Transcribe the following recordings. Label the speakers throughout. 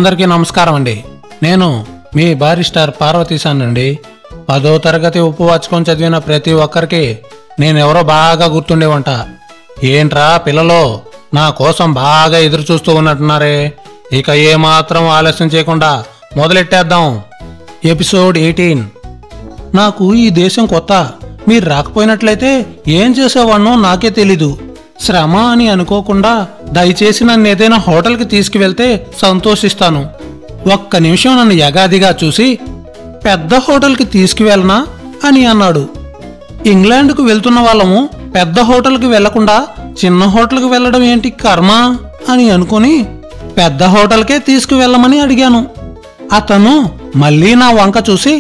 Speaker 1: అందరికీ నమస్కారం అండి. నేను మీ బారిస్టర్ పార్వతీశానండి. 10వ తరగతి ఉపవాచకం చదివిన ప్రతి ఒక్కరికి నేనెవరో బాగా గుర్తుండేవంట. ఏంట్రా పిల్లలు నా కోసం బాగా ఎదురు చూస్తూ ఉన్నట్టున్నారే. ఇక ఏమాత్రం ఆలస్యం చేయకుండా మొదలెట్టేద్దాం. ఎపిసోడ్ 18. నాకు ఈ దేశం కొత్త. మీరు రాకపోయినట్లయితే ఏం చేసేవాడినో నాకే తెలీదు. శ్రమ అని అనుకోకుండా దయచేసి నన్ను ఏదైనా హోటల్కి తీసుకువెళ్తే సంతోషిస్తాను. ఒక్క నిమిషం నన్ను యగాదిగా చూసి పెద్ద హోటల్కి తీసుకువెళ్ళనా అని అన్నాడు. ఇంగ్లాండ్కు వెళ్తున్న వాళ్ళము పెద్ద హోటల్కి వెళ్లకుండా చిన్న హోటల్కి వెళ్ళడం ఏంటి కర్మ అని అనుకుని పెద్ద హోటల్కే తీసుకువెళ్ళమని అడిగాను. అతను మళ్ళీ నా వంక చూసి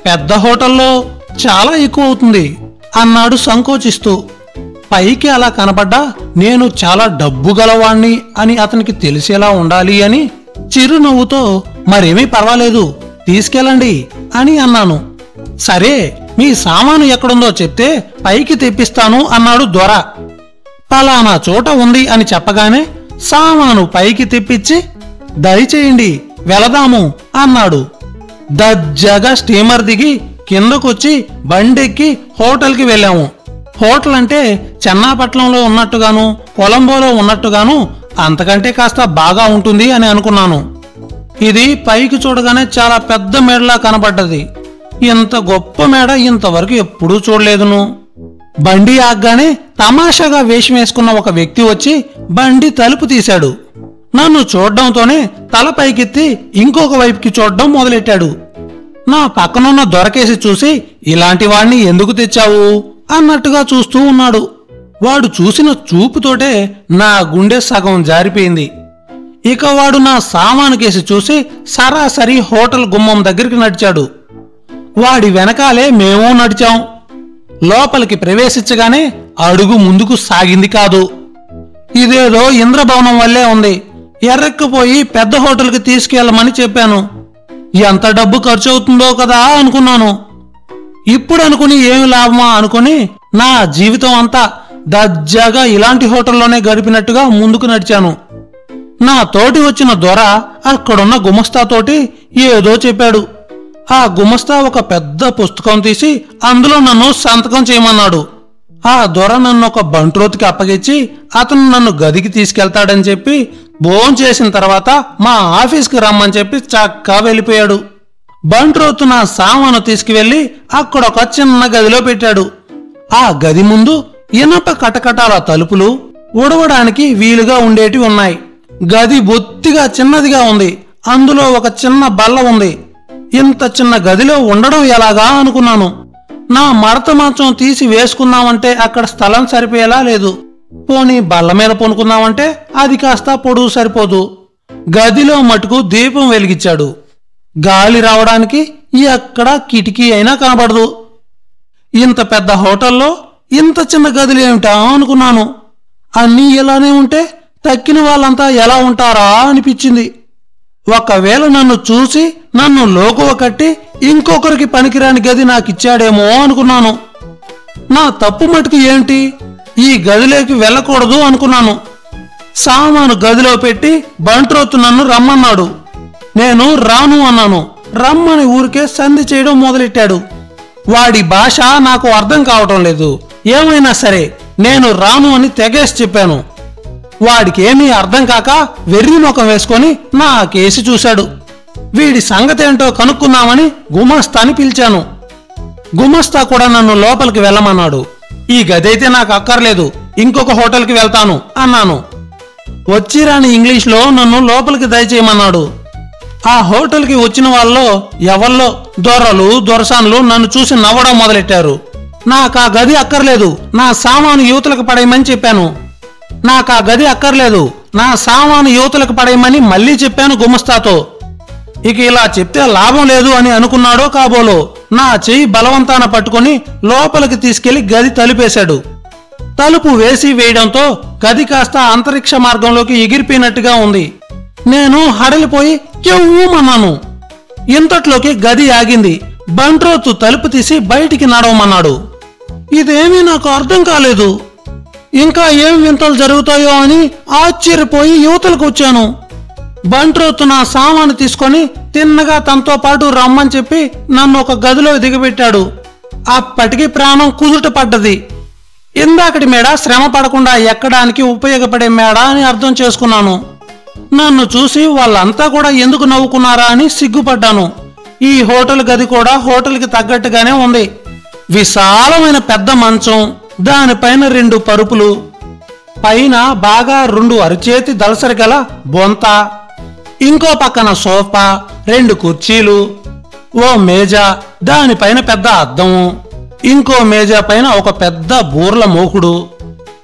Speaker 1: పెద్ద హోటల్లో చాలా ఎక్కువ అవుతుంది అన్నాడు సంకోచిస్తూ. పైకి అలా కనబడ్డా నేను చాలా డబ్బు గలవాణ్ణి అని అతనికి తెలిసేలా ఉండాలి అని చిరునవ్వుతో మరేమీ పర్వాలేదు తీసుకెళ్ళండి అని అన్నాను. సరే మీ సామాను ఎక్కడుందో చెప్తే పైకి తెప్పిస్తాను అన్నాడు దొర. పలానా చోట ఉంది అని చెప్పగానే సామాను పైకి తెప్పించి దయచేయండి వెళదాము అన్నాడు. దజ్జగా స్టీమర్ దిగి కిందకొచ్చి బండెక్కి హోటల్కి వెళ్ళాము. హోటల్ అంటే చెన్నాపట్నంలో ఉన్నట్టుగాను కొలంబోలో ఉన్నట్టుగాను అంతకంటే కాస్త బాగా ఉంటుంది అని అనుకున్నాను. ఇది పైకి చూడగానే చాలా పెద్ద మేడలా కనబడ్డది. ఇంత గొప్ప మేడ ఇంతవరకు ఎప్పుడూ చూడలేదును. బండి ఆగ్గానే తమాషాగా వేషం వేసుకున్న ఒక వ్యక్తి వచ్చి బండి తలుపు తీశాడు. నన్ను చూడడంతోనే తల పైకెత్తి ఇంకొక వైపుకి చూడడం మొదలెట్టాడు. నా పక్కనున్న దొరకేసి చూసి ఇలాంటి వాడిని ఎందుకు తెచ్చావు అన్నట్టుగా చూస్తూ ఉన్నాడు. వాడు చూసిన చూపుతోటే నా గుండె సగం జారిపోయింది. ఇక వాడు నా సామాను కేసి చూసి సరాసరి హోటల్ గుమ్మం దగ్గరికి నడిచాడు. వాడి వెనకాలే మేము నడిచాం. లోపలికి ప్రవేశించగానే అడుగు ముందుకు సాగింది కాదు. ఇదేదో ఇంద్రభవనం వల్లే ఉంది. ఎర్రెక్కిపోయి పెద్ద హోటల్కి తీసుకెళ్ళమని చెప్పాను. ఎంత డబ్బు ఖర్చు అవుతుందో కదా అనుకున్నాను. ఇప్పుడు అనుకుని ఏమి లాభమా అనుకుని నా జీవితం అంతా దజ్జాగా ఇలాంటి హోటల్లోనే గడిపినట్టుగా ముందుకు నడిచాను. నా తోటి వచ్చిన దొర అక్కడున్న గుమస్తాతోటి ఏదో చెప్పాడు. ఆ గుమస్తా ఒక పెద్ద పుస్తకం తీసి అందులో నన్ను సంతకం చేయమన్నాడు. ఆ దొర నన్ను ఒక బంట్రోతికి అప్పగించి అతను నన్ను గదికి తీసుకెళ్తాడని చెప్పి భోంచేసిన తర్వాత మా ఆఫీస్కి రమ్మని చెప్పి చక్కా వెళ్ళిపోయాడు. బంట్రోతు నా సామాను తీసుకువెళ్లి అక్కడొక చిన్న గదిలో పెట్టాడు. ఆ గది ముందు ఇనప కటకటాల తలుపులు ఉడవడానికి వీలుగా ఉండేటి ఉన్నాయి. గది బొత్తిగా చిన్నదిగా ఉంది. అందులో ఒక చిన్న బల్ల ఉంది. ఇంత చిన్న గదిలో ఉండడం ఎలాగా అనుకున్నాను. నా మడత మంచం తీసి వేసుకుందామంటే అక్కడ స్థలం సరిపోయేలా లేదు. పోనీ బల్ల మీద పొనుకుందామంటే అది కాస్త పొడుగు సరిపోదు. గదిలో మటుకు దీపం వెలిగించాడు. గాలి రావడానికి ఎక్కడ కిటికీ అయినా కనబడదు. ఇంత పెద్ద హోటల్లో ఇంత చిన్న గదులు ఏమిటా అనుకున్నాను. అన్నీ ఇలానే ఉంటే తక్కిన వాళ్ళంతా ఎలా ఉంటారా అనిపించింది. ఒకవేళ నన్ను చూసి నన్ను లోకువ కట్టి ఇంకొకరికి పనికిరాని గది నాకిచ్చాడేమో అనుకున్నాను. నా తప్పు మటుకు ఏంటి? ఈ గదిలోకి వెళ్ళకూడదు అనుకున్నాను. సామాను గదిలో పెట్టి బంట్రోతు నన్ను రమ్మన్నాడు. నేను రాను అన్నాను. రమ్మని ఊరికే సంధి చేయడం మొదలెట్టాడు. వాడి భాష నాకు అర్థం కావటం లేదు. ఏమైనా సరే నేను రాను అని తెగేసి చెప్పాను. వాడికి ఏమీ అర్థం కాక వెర్రి ముఖం వేసుకొని నా కేసి చూశాడు. వీడి సంగతేంటో కనుక్కుందామని గుమస్తాని పిలిచాను. గుమస్తా కూడా నన్ను లోపలికి వెళ్ళమన్నాడు. ఈ గదైతే నాకు అక్కర్లేదు, ఇంకొక హోటల్కి వెళ్తాను అన్నాను. వచ్చిరాని ఇంగ్లీష్లో నన్ను లోపలికి దయచేయమన్నాడు. ఆ హోటల్కి వచ్చిన వాళ్ళలో ఎవళ్ళో దొరలు దొరసాన్లు నన్ను చూసి నవ్వడం మొదలెట్టారు. నాకా గది అక్కర్లేదు, నా సామాను యువతలకు పడేయమని చెప్పాను. నాకా గది అక్కర్లేదు, నా సామాను యువతలకు పడేయమని మళ్ళీ చెప్పాను గుమస్తాతో. ఇక ఇలా చెప్తే లాభం లేదు అని అనుకున్నాడో కాబోలో నా చెయ్యి బలవంతాన పట్టుకుని లోపలికి తీసుకెళ్లి గది తలుపేశాడు. తలుపు వేసి వేయడంతో గది కాస్త అంతరిక్ష మార్గంలోకి ఎగిరిపోయినట్టుగా ఉంది. నేను హడలిపోయి చెవ్వుమన్నాను. ఇంతట్లోకి గది ఆగింది. బంట్రోతు తలుపు తీసి బయటికి నడవమన్నాడు. ఇదేమీ నాకు అర్థం కాలేదు. ఇంకా ఏం వింతలు జరుగుతాయో అని ఆశ్చర్యపోయి యువతలకు వచ్చాను. బంట్రోతు నా సామాను తీసుకొని తిన్నగా తనతో పాటు రమ్మని చెప్పి నన్ను ఒక గదిలో దిగబెట్టాడు. అప్పటికి ప్రాణం కుదుట పడ్డది. ఇందాకటి మేడ శ్రమ పడకుండా ఎక్కడానికి ఉపయోగపడే మేడ అని అర్థం చేసుకున్నాను. నన్ను చూసి వాళ్ళంతా కూడా ఎందుకు నవ్వుకున్నారా అని సిగ్గుపడ్డాను. ఈ హోటల్ గది కూడా హోటల్కి తగ్గట్టుగానే ఉంది. విశాలమైన పెద్ద మంచం, దానిపైన 2 పరుపులు, పైన బాగా 2 అరిచేతి దళసరి గల బొంత, ఇంకో పక్కన సోఫా, 2 కుర్చీలు, ఓ మేజా, దానిపైన పెద్ద అద్దము, ఇంకో మేజా పైన ఒక పెద్ద బూర్ల మోకుడు,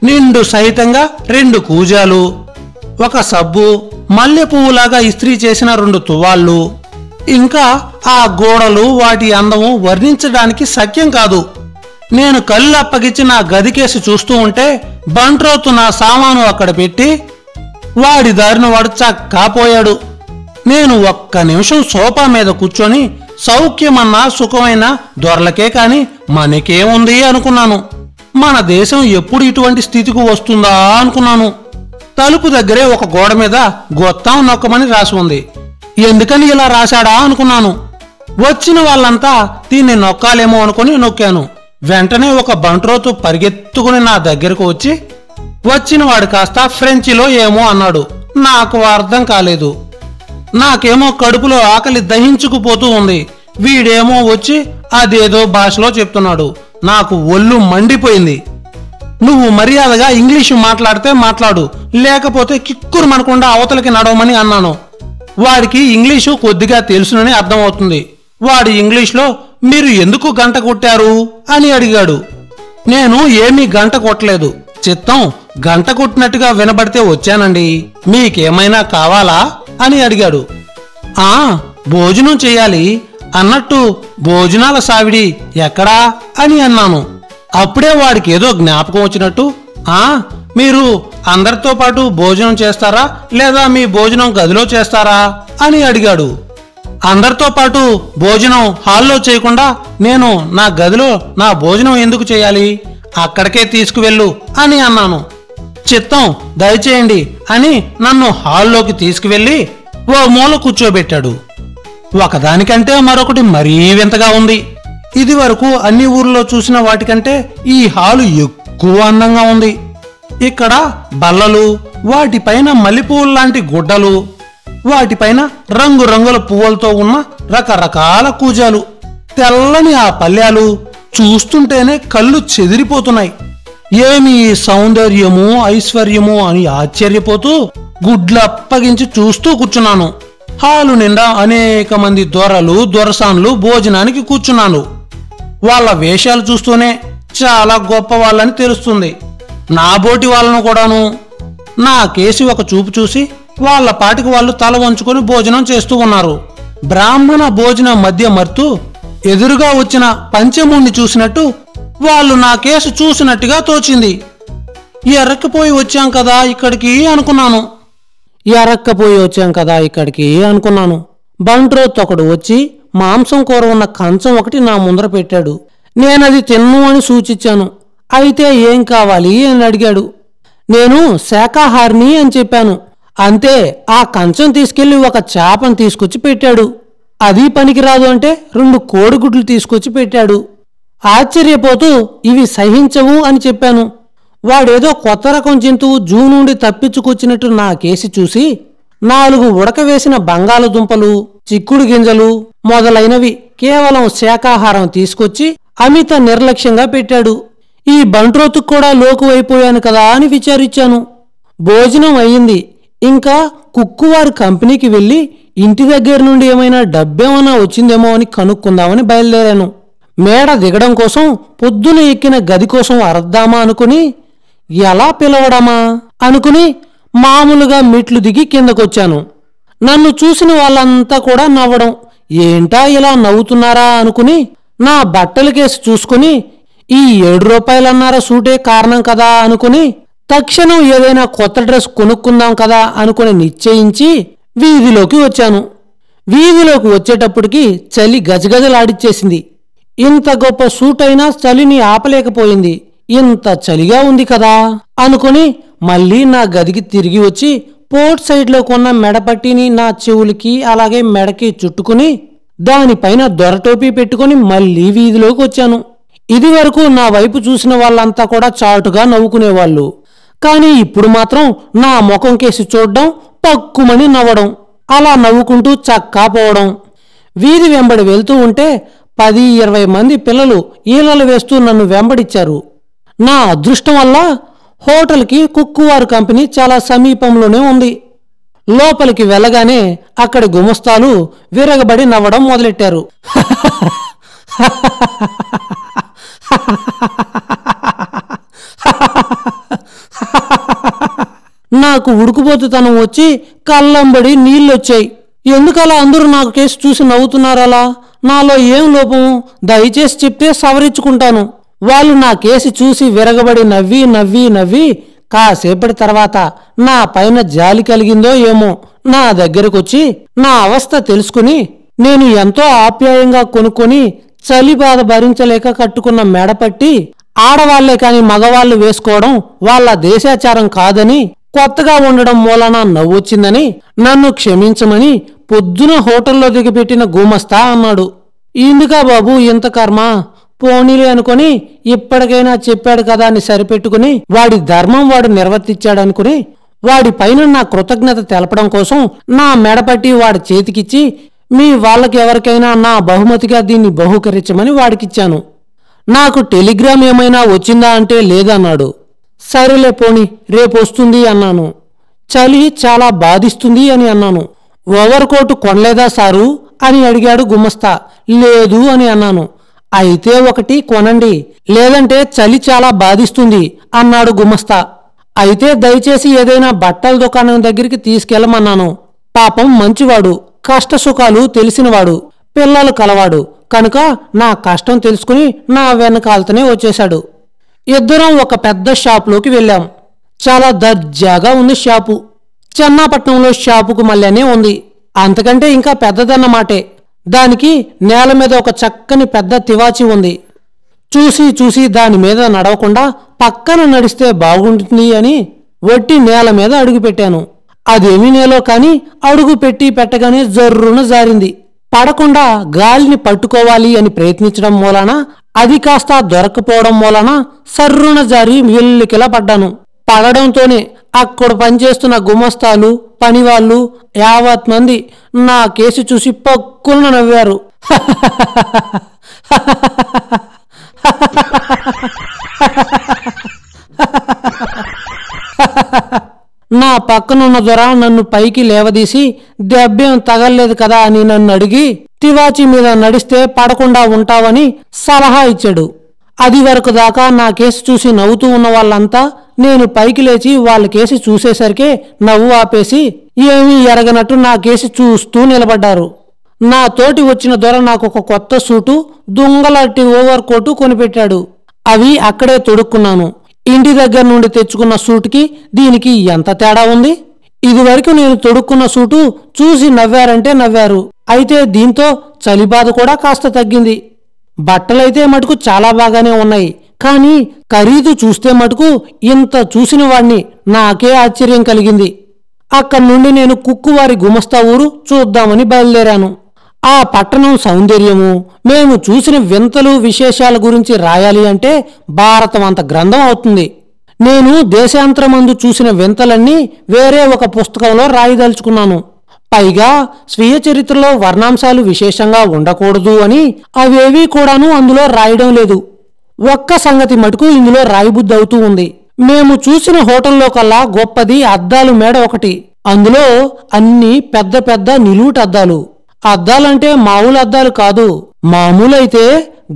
Speaker 1: నిండు సహితంగా 2 కూజాలు, ఒక సబ్బు, మల్లె పువ్వులాగా ఇస్త్రీ చేసిన 2 తువాళ్ళు, ఇంకా ఆ గోడలు, వాటి అందము వర్ణించడానికి శక్యం కాదు. నేను కళ్ళు అప్పగించి నా గదికేసి చూస్తూ ఉంటే బంట్రోతు నా సామాను అక్కడ పెట్టి వాడి దారిన వాడు చక్కాపోయాడు. నేను ఒక్క నిమిషం సోఫా మీద కూర్చొని సౌఖ్యమన్నా సుఖమైన దొరలకే కాని మనకేముంది అనుకున్నాను. మన దేశం ఎప్పుడు ఇటువంటి స్థితికి వస్తుందా అనుకున్నాను. తలుపు దగ్గరే ఒక గోడ మీద గొత్తం నొక్కమని రాసి ఉంది. ఎందుకని ఇలా రాశాడా అనుకున్నాను. వచ్చిన వాళ్ళంతా దీన్ని నొక్కాలేమో అనుకుని నొక్కాను. వెంటనే ఒక బంట్రోతు పరిగెత్తుకుని నా దగ్గరకు వచ్చి వచ్చినవాడు కాస్త ఫ్రెంచిలో ఏమో అన్నాడు. నాకు అర్థం కాలేదు. నాకేమో కడుపులో ఆకలి దహించుకుపోతూ ఉంది. వీడేమో వచ్చి అదేదో భాషలో చెప్తున్నాడు. నాకు ఒళ్ళు మండిపోయింది. నువ్వు మర్యాదగా ఇంగ్లీషు మాట్లాడితే మాట్లాడు, లేకపోతే కిక్కురు మనకుండా అవతలకి నడవమని అన్నాను. వాడికి ఇంగ్లీషు కొద్దిగా తెలుసునని అర్థమవుతుంది. వాడు ఇంగ్లీష్లో మీరు ఎందుకు గంట కొట్టారు అని అడిగాడు. నేను ఏమీ గంట కొట్టలేదు, చిత్తం గంట కొట్టినట్టుగా వినబడితే వచ్చానండి, మీకేమైనా కావాలా అని అడిగాడు. భోజనం చెయ్యాలి, అన్నట్టు భోజనాల సావిడి ఎక్కడా అని అన్నాను. అప్పుడే వాడికి ఏదో జ్ఞాపకం వచ్చినట్టు మీరు అందరితో పాటు భోజనం చేస్తారా లేదా మీ భోజనం గదిలో చేస్తారా అని అడిగాడు. అందరితో పాటు భోజనం హాల్లో చేయకుండా నేను నా గదిలో నా భోజనం ఎందుకు చేయాలి, అక్కడికే తీసుకువెళ్ళు అని అన్నాను. చిత్తం దయచేయండి అని నన్ను హాల్లోకి తీసుకువెళ్ళి ఓ మూల కూర్చోబెట్టాడు. ఒకదానికంటే మరొకటి మరీ వింతగా ఉంది. ఇది వరకు అన్ని ఊర్లో చూసిన వాటికంటే ఈ హాలు ఎక్కువ అందంగా ఉంది. ఇక్కడ బల్లలు, వాటిపైన మల్లెపూల్లాంటి గుడ్డలు, వాటిపైన రంగురంగుల పువ్వులతో ఉన్న రకరకాల కూజాలు, తెల్లని ఆ పళ్ళ్యాలు చూస్తుంటేనే కళ్ళు చెదిరిపోతున్నాయి. ఏమి సౌందర్యము ఐశ్వర్యము అని ఆశ్చర్యపోతూ గుడ్లప్పగించి చూస్తూ కూర్చున్నాను. హాలు నిండా అనేక మంది దొరలు దొరసాన్లు భోజనానికి కూర్చున్నాను. వాళ్ళ వేషాలు చూస్తూనే చాలా గొప్ప వాళ్ళని తెలుస్తుంది. నా బోటి వాళ్ళను కూడాను. నా కేసి ఒక చూపు చూసి వాళ్ళ పాటికి వాళ్ళు తల వంచుకొని భోజనం చేస్తూ ఉన్నారు. బ్రాహ్మణ భోజనం మధ్య మర్తూ ఎదురుగా వచ్చిన పంచముణ్ణి చూసినట్టు వాళ్ళు నా కేసు చూసినట్టుగా తోచింది. ఎరక్కపోయి వచ్చాం కదా ఇక్కడికి అనుకున్నాను. బంట్రోత్ ఒకడు వచ్చి మాంసం కూర ఉన్న కంచం ఒకటి నా ముందర పెట్టాడు. నేనది తిన్ను అని సూచించాను. అయితే ఏం కావాలి అని అడిగాడు. నేను శాకాహారిని అని చెప్పాను. అంతే, ఆ కంచం తీసుకెళ్లి ఒక చేపను తీసుకొచ్చి పెట్టాడు. అది పనికిరాదు అంటే 2 కోడిగుడ్లు తీసుకొచ్చి పెట్టాడు. ఆశ్చర్యపోతూ ఇవి సహించవు అని చెప్పాను. వాడేదో కొత్త రకం జంతువు జూ నుండి తప్పించుకొచ్చినట్టు నా కేసి చూసి 4 ఉడకవేసిన బంగాళదుంపలు, చిక్కుడు గింజలు మొదలైనవి కేవలం శాకాహారం తీసుకొచ్చి అమిత నిర్లక్ష్యంగా పెట్టాడు. ఈ బంట్రోతుకు కూడా లోకువైపోయాను కదా అని విచారించాను. భోజనం అయింది. ఇంకా కుక్కువారి కంపెనీకి వెళ్ళి ఇంటి దగ్గర నుండి ఏమైనా డబ్బేమైనా వచ్చిందేమో అని కనుక్కుందామని బయలుదేరాను. మేడ దిగడం కోసం పొద్దున ఎక్కిన గది కోసం అరద్దామా అనుకుని ఎలా పిలవడమా అనుకుని మామూలుగా మెట్లు దిగి కిందకొచ్చాను. నన్ను చూసిన వాళ్ళంతా కూడా నవ్వడం, ఏంటా ఇలా నవ్వుతున్నారా అనుకుని నా బట్టల కేసు చూసుకుని ఈ 7 రూపాయలన్నారా సూటే కారణం కదా అనుకుని తక్షణం ఏదైనా కొత్త డ్రెస్ కొనుక్కుందాం కదా అనుకుని నిశ్చయించి వీధిలోకి వచ్చాను. వీధిలోకి వచ్చేటప్పటికి చలి గజగజలాడిచ్చేసింది. ఇంత గొప్ప సూట్ అయినా చలిని ఆపలేకపోయింది. ఇంత చలిగా ఉంది కదా అనుకుని మళ్ళీ నా గదికి తిరిగి వచ్చి
Speaker 2: పోర్ట్ సైడ్లో కొన్న మెడపట్టిని నా చెవులకి అలాగే మెడకి చుట్టుకుని దానిపైన దొరటోపీ పెట్టుకుని మళ్లీ వీధిలోకి వచ్చాను. ఇది వరకు నా వైపు చూసిన వాళ్ళంతా కూడా చాటుగా నవ్వుకునేవాళ్ళు. కానీ ఇప్పుడు మాత్రం నా ముఖం కేసి చూడడం, పక్కుమని నవ్వడం, అలా నవ్వుకుంటూ చక్కా పోవడం. వీధి వెంబడి వెళ్తూ ఉంటే 10-20 మంది పిల్లలు ఈలలు వేస్తూ నన్ను వెంబడిచ్చారు. నా అదృష్టం వల్ల హోటల్కి కుక్కువారు కంపెనీ చాలా సమీపంలోనే ఉంది. లోపలికి వెళ్ళగానే అక్కడి గుమస్తాలు విరగబడి నవ్వడం మొదలెట్టారు. నాకు ఉడుకుపోతుతనం వచ్చి కళ్ళంబడి నీళ్ళొచ్చాయి. ఎందుకలా అందరూ నాకు కేసు చూసి నవ్వుతున్నారలా? నాలో ఏం లోపం? దయచేసి చెప్తే సవరించుకుంటాను. వాళ్ళు నా కేసి చూసి విరగబడి నవ్వి నవ్వి నవ్వి కాసేపటి తర్వాత నా పైన జాలి కలిగిందో ఏమో నా దగ్గరకొచ్చి నా అవస్థ తెలుసుకుని నేను ఎంతో ఆప్యాయంగా కొనుక్కొని చలి బాధ భరించలేక కట్టుకున్న మెడపట్టి ఆడవాళ్లే కాని మగవాళ్లు వేసుకోవడం వాళ్ళ దేశాచారం కాదని, కొత్తగా ఉండడం మూలన నవ్వొచ్చిందని నన్ను క్షమించమని పొద్దున హోటల్లో దిగిపెట్టిన గుమస్తా అన్నాడు. ఇందుకా బాబు ఇంత కర్మ? పోనీలే అనుకుని ఇప్పటికైనా చెప్పాడు కదా అని సరిపెట్టుకుని వాడి ధర్మం వాడు నిర్వర్తించాడనుకుని వాడి పైన నా కృతజ్ఞత తెలపడం కోసం నా మెడపట్టి వాడి చేతికిచ్చి మీ వాళ్ళకి ఎవరికైనా నా బహుమతిగా దీన్ని బహుకరించమని వాడికిచ్చాను. నాకు టెలిగ్రామ్ ఏమైనా వచ్చిందా అంటే లేదన్నాడు. సరేలే పోని రేపు వస్తుంది అన్నాను. చలి చాలా బాధిస్తుంది అని అన్నాను. ఓవర్ కోటు కొనలేదా సారు అని అడిగాడు గుమస్తా. లేదు అని అన్నాను. అయితే ఒకటి కొనండి, లేదంటే చలి చాలా బాధిస్తుంది అన్నాడు గుమస్తా. అయితే దయచేసి ఏదైనా బట్టల దుకాణం దగ్గరికి తీసుకెళ్లమన్నాను. పాపం మంచివాడు, కష్టసుఖాలు తెలిసినవాడు, పిల్లలు కలవాడు కనుక నా కష్టం తెలుసుకుని నా వెనకాలతోనే వచ్చేశాడు. ఇద్దరం ఒక పెద్ద షాపులోకి వెళ్ళాం. చాలా దర్జాగా ఉంది షాపు. చెన్నాపట్నంలో షాపుకు మళ్ళనే ఉంది. అంతకంటే ఇంకా పెద్దదన్నమాటే. దానికి నేల మీద ఒక చక్కని పెద్ద తివాచి ఉంది. చూసి చూసి దాని మీద నడవకుండా పక్కన నడిస్తే బాగుంటుంది అని వట్టి నేల మీద అడుగు పెట్టాను. అదేమీ నేలో కాని అడుగు పెట్టి పెట్టగానే జర్రున జారింది. పడకుండా గాలిని పట్టుకోవాలి అని ప్రయత్నించడం మూలాన అది కాస్త దొరకపోవడం మూలాన సర్రున జారి వెల్లికిలా పడ్డాను. పడడంతోనే అక్కడ పనిచేస్తున్న గుమస్తాలు, పనివాళ్ళు 50 మంది నా కేసు చూసి పక్కున నవ్వారు. నా పక్కనున్న దొర నన్ను పైకి లేవదీసి దెబ్బేం తగల్లేదు కదా అని నన్ను అడిగి తివాచి మీద నడిస్తే పడకుండా ఉంటావని సలహా ఇచ్చాడు. అది వరకు దాకా నా కేసు చూసి నవ్వుతూ ఉన్న వాళ్ళంతా నేను పైకి లేచి వాళ్ళ కేసు చూసేసరికే నవ్వు ఆపేసి ఏమీ ఎరగనట్టు నా కేసు చూస్తూ నిలబడ్డారు. నా తోటి వచ్చిన దొర నాకు ఒక కొత్త సూటు, దుంగలాంటి ఓవర్ కోటు కొనిపెట్టాడు. అవి అక్కడే తొడుక్కున్నాను. ఇంటి దగ్గర నుండి తెచ్చుకున్న సూటుకి దీనికి ఎంత తేడా ఉంది? ఇదివరకు నేను తొడుక్కున్న సూటు చూసి నవ్వారంటే నవ్వారు. అయితే దీంతో చలిబాధ కూడా కాస్త తగ్గింది. బట్టలైతే మటుకు చాలా బాగానే ఉన్నాయి. కానీ ఖరీదు చూస్తే మటుకు ఇంత చూసిన వాణ్ణి నాకే ఆశ్చర్యం కలిగింది. అక్కడి నుండి నేను కుక్కువారి గుమస్తా ఊరు చూద్దామని బయలుదేరాను. ఆ పట్టణం సౌందర్యము, మేము చూసిన వింతలు విశేషాల గురించి రాయాలి అంటే భారతం అంత గ్రంథం అవుతుంది. నేను దేశాంతరమందు చూసిన వింతలన్నీ వేరే ఒక పుస్తకంలో రాయదలుచుకున్నాను. పైగా స్వీయ చరిత్రలో వర్ణాంశాలు విశేషంగా ఉండకూడదు అని అవేవీ కూడాను అందులో రాయడం లేదు. ఒక్క సంగతి మటుకు ఇందులో రాయబుద్ధి అవుతూ ఉంది. మేము చూసిన హోటల్లో కల్లా గొప్పది అద్దాలు మేడ ఒకటి. అందులో అన్ని పెద్ద పెద్ద నిలువుట అద్దాలు. అద్దాలంటే మామూలు అద్దాలు కాదు. మామూలైతే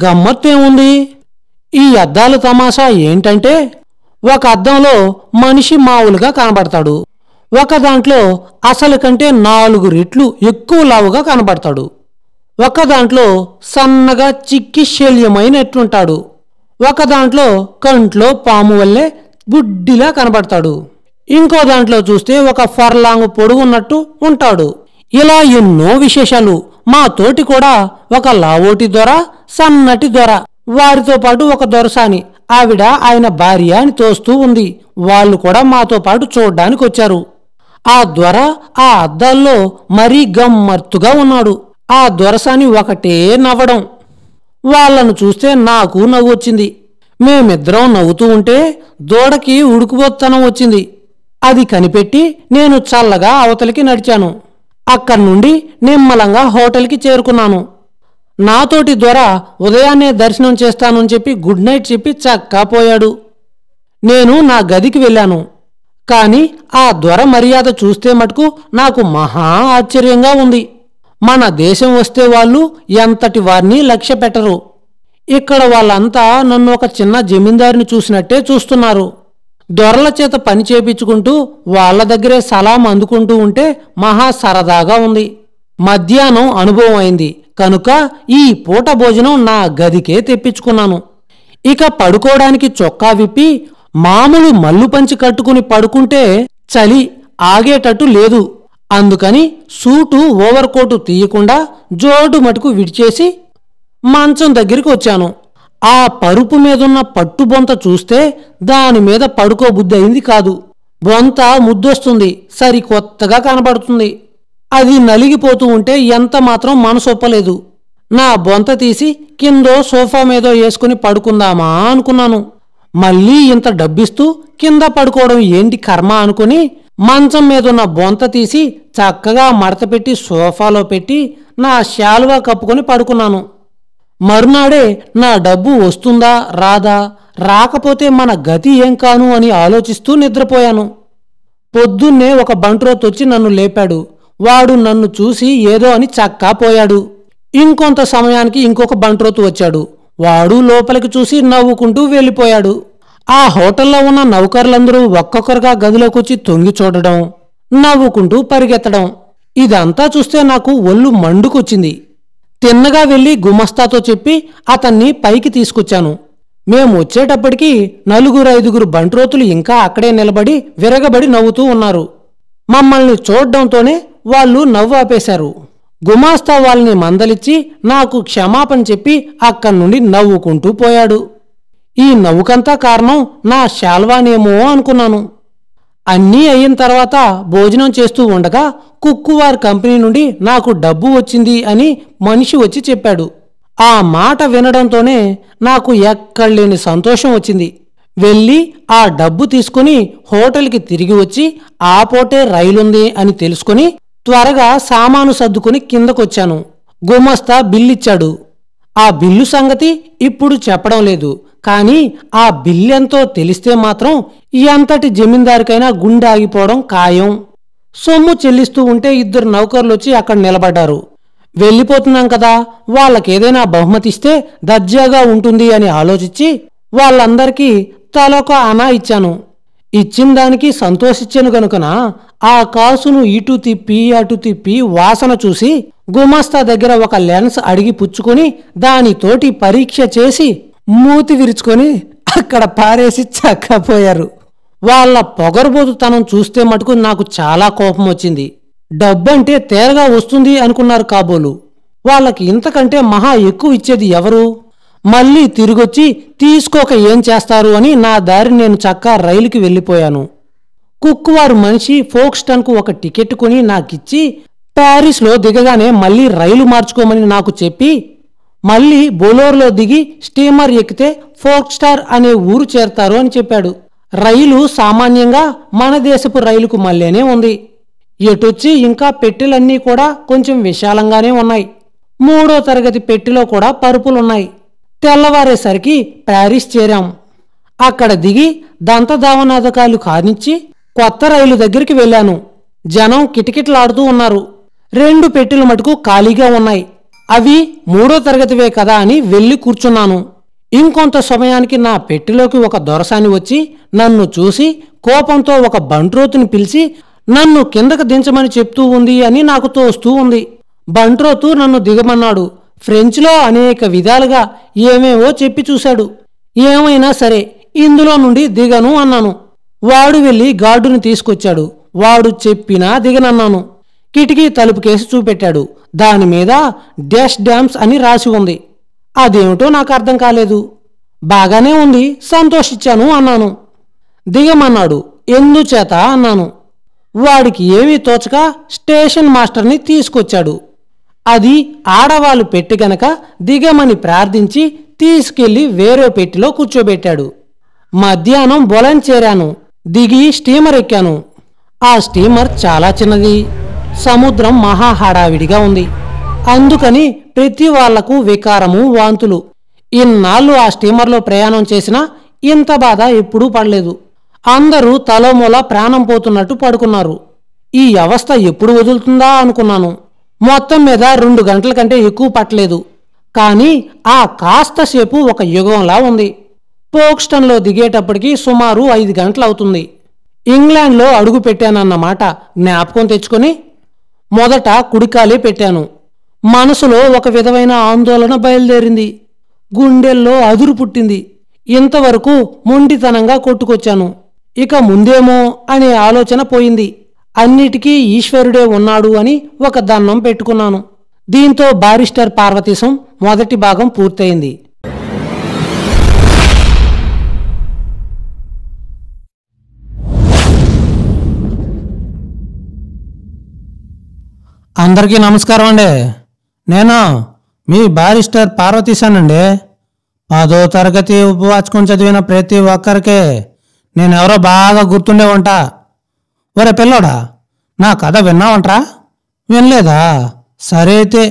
Speaker 2: గమ్మత్తేముంది? ఈ అద్దాల తమాషా ఏంటంటే ఒక అద్దంలో మనిషి మామూలుగా కనబడతాడు. ఒక దాంట్లో అసలు కంటే 4 రెట్లు ఎక్కువ లావుగా కనబడతాడు. ఒక దాంట్లో సన్నగా చిక్కి శల్యమైనట్టుంటాడు. ఒక దాంట్లో కంట్లో పాము వల్లే బుడ్డిలా కనబడతాడు. ఇంకో దాంట్లో చూస్తే ఒక ఫర్లాంగ్ పొడుగున్నట్టు ఉంటాడు. ఇలా ఎన్నో విశేషాలు. మా తోటి కూడా ఒక లావోటి దొర, సన్నటి దొర, వారితో పాటు ఒక దొరసాని ఆవిడ ఆయన భార్య అని తోస్తూ ఉంది. వాళ్ళు కూడా మాతో పాటు చూడ్డానికి వచ్చారు. ఆ దొర ఆ అద్దాల్లో మరీ గమ్మత్తుగా ఉన్నాడు. ఆ దొరసాని ఒకటే నవ్వడం. వాళ్ళను చూస్తే నాకు నవ్వొచ్చింది. మేమిద్దరం నవ్వుతూ ఉంటే దూడకి ఉడుకుబోత్తనం వచ్చింది. అది కనిపెట్టి నేను చల్లగా అవతలికి నడిచాను. అక్కడి నుండి నిమ్మలంగా హోటల్కి చేరుకున్నాను. నాతోటి దొర ఉదయాన్నే దర్శనం చేస్తానని చెప్పి గుడ్ నైట్ చెప్పి చక్కా పోయాడు. నేను నా గదికి వెళ్ళాను. కాని ఆ దొర మర్యాద చూస్తే మటుకు నాకు మహా ఆశ్చర్యంగా ఉంది. మన దేశం వస్తే వాళ్ళు ఎంతటి వారిని లక్ష్య పెట్టరు. ఇక్కడ వాళ్ళంతా నన్ను ఒక చిన్న జమీందారిని చూసినట్టే చూస్తున్నారు. దొరల చేత పని చేపించుకుంటూ వాళ్ళ దగ్గరే సలాం అందుకుంటూ ఉంటే మహా సరదాగా ఉంది. మధ్యాహ్నం అనుభవం అయింది కనుక ఈ పూట భోజనం నా గదికే తెప్పించుకున్నాను. ఇక పడుకోవడానికి చొక్కా విప్పి మామూలు మల్లు పంచి కట్టుకుని పడుకుంటే చలి ఆగేటట్టు లేదు. అందుకని సూటు ఓవర్ కోటు తీయకుండా జోడు మటుకు విడిచేసి మంచం దగ్గరికి వచ్చాను. ఆ పరుపు మీదున్న పట్టు బొంత చూస్తే దాని మీద పడుకోబుద్ధి అయింది కాదు. బొంత ముద్దొస్తుంది, సరికొత్తగా కనబడుతుంది. అది నలిగిపోతూ ఉంటే ఎంత మాత్రం మనసొప్పలేదు. నా బొంత తీసి కిందో సోఫా మీదో వేసుకుని పడుకుందామా అనుకున్నాను. మళ్ళీ ఇంత డబ్బిస్తూ కింద పడుకోవడం ఏంటి కర్మ అనుకుని మంచం మీదున్న బొంత తీసి చక్కగా మడతపెట్టి సోఫాలో పెట్టి నా శాలువా కప్పుకొని పడుకున్నాను. మరునాడే నా డబ్బు వస్తుందా రాదా, రాకపోతే మన గతి ఏం కాను అని ఆలోచిస్తూ నిద్రపోయాను. పొద్దున్నే ఒక బంట్రోతొచ్చి నన్ను లేపాడు. వాడు నన్ను చూసి ఏదో అని చక్కా పోయాడు. ఇంకొంత సమయానికి ఇంకొక బంట్రోతు వచ్చాడు. వాడు లోపలికి చూసి నవ్వుకుంటూ వెళ్ళిపోయాడు. ఆ హోటల్లో ఉన్న నౌకర్లందరూ ఒక్కొక్కరుగా గదిలోకొచ్చి తొంగి చూడడం, నవ్వుకుంటూ పరిగెత్తడం, ఇదంతా చూస్తే నాకు ఒళ్ళు మండుకొచ్చింది. తిన్నగా వెళ్ళి గుమస్తాతో చెప్పి అతన్ని పైకి తీసుకొచ్చాను. మేము వచ్చేటప్పటికి 4-5 బంట్రోతులు ఇంకా అక్కడే నిలబడి విరగబడి నవ్వుతూ ఉన్నారు. మమ్మల్ని చూడ్డంతోనే వాళ్ళు నవ్వు ఆపేశారు. గుమాస్తా వాళ్ళని మందలిచ్చి నాకు క్షమాపణ చెప్పి అక్కడి నుండి నవ్వుకుంటూ పోయాడు. ఈ నవ్వుకంతా కారణం నా శాల్వానేమో అనుకున్నాను. అన్నీ అయిన తర్వాత భోజనం చేస్తూ ఉండగా కుక్కువార్ కంపెనీ నుండి నాకు డబ్బు వచ్చింది అని మనిషి వచ్చి చెప్పాడు. ఆ మాట వినడంతోనే నాకు ఎక్కడలేని సంతోషం వచ్చింది. వెళ్ళి ఆ డబ్బు తీసుకుని హోటల్కి తిరిగి వచ్చి ఆ పూటే రైలుంది అని తెలుసుకుని త్వరగా సామాను సర్దుకుని కిందకొచ్చాను. గుమస్తా బిల్లిచ్చాడు. ఆ బిల్లు సంగతి ఇప్పుడు చెప్పడం లేదు. కాని ఆ బిల్లెంతో తెలిస్తే మాత్రం ఎంతటి జమీందారికైనా గుండె ఆగిపోవడం ఖాయం. సొమ్ము చెల్లిస్తూ ఉంటే 2 నౌకర్లొచ్చి అక్కడ నిలబడ్డారు. వెళ్ళిపోతున్నాం కదా, వాళ్ళకేదైనా బహుమతిస్తే దర్జాగా ఉంటుంది అని ఆలోచించి వాళ్ళందరికీ తలొక అనా ఇచ్చాను. ఇచ్చిన దానికి సంతోషించాను గనుకన ఆ కాసును ఇటు తిప్పి అటు తిప్పి వాసన చూసి గుమస్తా దగ్గర ఒక లెన్స్ అడిగి పుచ్చుకొని దానితోటి పరీక్ష చేసి మూతి విరుచుకొని అక్కడ పారేసి చక్కపోయారు. వాళ్ళ పొగరుబోతుతనం చూస్తే మటుకు నాకు చాలా కోపం వచ్చింది. డబ్బంటే తేరగా వస్తుంది అనుకున్నారు కాబోలు. వాళ్ళకి ఇంతకంటే మహా ఎక్కువ ఇచ్చేది ఎవరు? మళ్ళీ తిరిగొచ్చి తీసుకోక ఏం చేస్తారు అని నా దారి నేను చక్కా రైలుకి వెళ్ళిపోయాను. కుక్కువారు మనిషి ఫోక్స్టన్కు ఒక టికెట్ కొని నాకిచ్చి ప్యారిస్లో దిగగానే మళ్ళీ రైలు మార్చుకోమని నాకు చెప్పి మళ్ళీ బొలోర్లో దిగి స్టీమర్ ఎక్కితే ఫోక్స్టార్ అనే ఊరు చేరతారు అని చెప్పాడు. రైలు సామాన్యంగా మన దేశపు రైలుకు మళ్ళీనే ఉంది. ఎటొచ్చి ఇంకా పెట్టెలన్నీ కూడా కొంచెం విశాలంగానే ఉన్నాయి. 3వ తరగతి పెట్టెలో కూడా పరుపులున్నాయి. తెల్లవారేసరికి ప్యారిస్ చేరాం. అక్కడ దిగి దంతధావనాథకాలు కానిచ్చి కొత్త రైలు దగ్గరికి వెళ్ళాను. జనం కిటకిటలాడుతూ ఉన్నారు. 2 పెట్టెలు మటుకు ఖాళీగా ఉన్నాయి. అవి 3వ తరగతివే కదా అని వెళ్ళి కూర్చున్నాను. ఇంకొంత సమయానికి నా పెట్టెలోకి ఒక దొరసాని వచ్చి నన్ను చూసి కోపంతో ఒక బంట్రోతుని పిలిచి నన్ను కిందకు దించమని చెప్తూ ఉంది అని నాకు తోస్తూ ఉంది. బంట్రోతు నన్ను దిగమన్నాడు. ఫ్రెంచ్లో అనేక విధాలుగా ఏమేవో చెప్పి చూశాడు. ఏమైనా సరే ఇందులో నుండి దిగను అన్నాను. వాడు వెళ్ళి గార్డుని తీసుకొచ్చాడు. వాడు చెప్పినా దిగనన్నాను. కిటికీ తలుపు కేసి చూపెట్టాడు. దానిమీద డాష్ డ్యామ్స్ అని రాసి ఉంది. అదేమిటో నాకు అర్థం కాలేదు. బాగానే ఉంది, సంతోషించాను అన్నాను. దిగమన్నాడు. ఎందుచేత అన్నాను. వాడికి ఏమీ తోచక స్టేషన్ మాస్టర్ని తీసుకొచ్చాడు. అది ఆడవాళ్ళు పెట్టి గనక దిగమని ప్రార్థించి తీసుకెళ్లి వేరే పెట్టిలో కూర్చోబెట్టాడు. మధ్యాహ్నం బొలన్ చేరాను. దిగి స్టీమర్ ఎక్కాను. ఆ స్టీమర్ చాలా చిన్నది. సముద్రం మహా హడావిడిగా ఉంది. అందుకని ప్రతి వాళ్లకు వికారము, వాంతులు. ఇన్నాళ్ళు ఆ స్టీమర్లో ప్రయాణం చేసినా ఇంత బాధ ఎప్పుడూ పడలేదు. అందరూ తలోమూల ప్రాణం పోతున్నట్టు పడుకున్నారు. ఈ అవస్థ ఎప్పుడు వదులుతుందా అనుకున్నాను. మొత్తం మీద 2 గంటల కంటే ఎక్కువ పట్టలేదు. కానీ ఆ కాస్తసేపు ఒక యుగంలా ఉంది. పోక్స్టన్లో దిగేటప్పటికి సుమారు 5 గంటలు అవుతుంది. ఇంగ్లాండ్లో అడుగు పెట్టానన్నమాట జ్ఞాపకం తెచ్చుకొని మొదట కుడికాలే పెట్టాను. మనసులో ఒక విధమైన ఆందోళన బయలుదేరింది. గుండెల్లో అదురు పుట్టింది. ఇంతవరకు మొండితనంగా కొట్టుకొచ్చాను. ఇక ముందేమో అనే ఆలోచన పోయింది. అన్నిటికీ ఈశ్వరుడే ఉన్నాడు అని ఒక దండం పెట్టుకున్నాను. దీంతో బారిస్టర్ పార్వతీశం మొదటి భాగం పూర్తయింది.
Speaker 1: అందరికీ నమస్కారం అండి. నేను మీ బారిస్టర్ పార్వతీశానండి. 10వ తరగతి ఉపవాచకం చదివిన ప్రతి ఒక్కరికి నేనెవరో బాగా గుర్తుండే ఉంటా. ఒరే పిల్లోడా, నా కథ విన్నావంట్రా? వినలేదా? సరే అయితే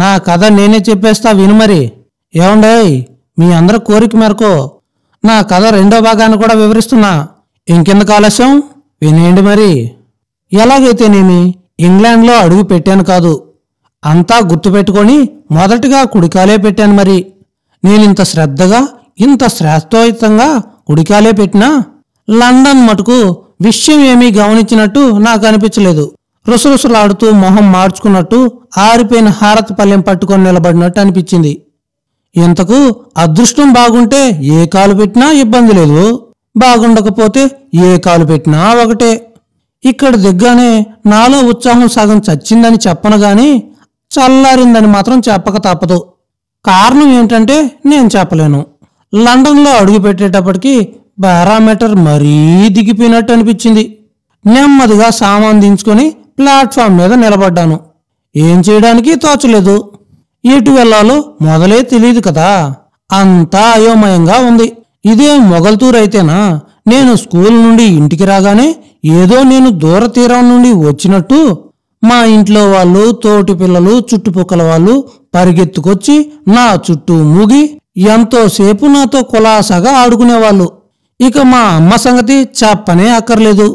Speaker 1: నా కథ నేనే చెప్పేస్తా, విను మరి. ఏమండే, మీ అందరి కోరిక మేరకు నా కథ 2వ భాగాన్ని కూడా వివరిస్తున్నా. ఇంకెందుకు ఆలస్యం, వినేయండి మరి. ఎలాగైతేనేమి ఇంగ్లాండ్లో అడుగు పెట్టాను కాదు, అంతా గుర్తుపెట్టుకొని మొదటిగా కుడికాలే పెట్టాను. మరి నేనింత శ్రద్ధగా, ఇంత శ్రేష్టోయుతంగా కుడికాలే పెట్టినా లండన్ మటుకు విషయం ఏమీ గమనించినట్టు నాకు అనిపించలేదు. రుసరుసలాడుతూ మొహం మార్చుకున్నట్టు ఆరిపోయిన హారతి పల్లెం పట్టుకొని నిలబడినట్టు అనిపించింది. ఇంతకు అదృష్టం బాగుంటే ఏ కాలు పెట్టినా ఇబ్బంది లేదు, బాగుండకపోతే ఏ కాలు పెట్టినా ఒకటే. ఇక్కడ దిగ్గానే నాలో ఉత్సాహం సగం చచ్చిందని చెప్పను గాని చల్లారిందని మాత్రం చెప్పక తప్పదు. కారణం ఏంటంటే నేను చెప్పలేను. లండన్లో అడుగు పెట్టేటప్పటికి పారామీటర్ మరీ దిగిపోయినట్టు అనిపించింది. నెమ్మదిగా సామాన్ దించుకొని ప్లాట్ఫామ్ మీద నిలబడ్డాను. ఏం చేయడానికి తోచలేదు. ఎటు వెళ్లాలో మొదలే తెలియదు కదా. అంతా అయోమయంగా ఉంది. ఇదే మొగల్తూరు అయితేనా నేను స్కూల్ నుండి ఇంటికి రాగానే ఏదో నేను దూర తీరం నుండి వచ్చినట్టు మా ఇంట్లో వాళ్ళు, తోటి పిల్లలు, చుట్టుపక్కల వాళ్ళు పరిగెత్తుకొచ్చి నా చుట్టూ మూగి ఎంతోసేపు నాతో కులాసాగా ఆడుకునేవాళ్ళు. ఇక మా అమ్మ సంగతి చెప్పనే అక్కర్లేదు.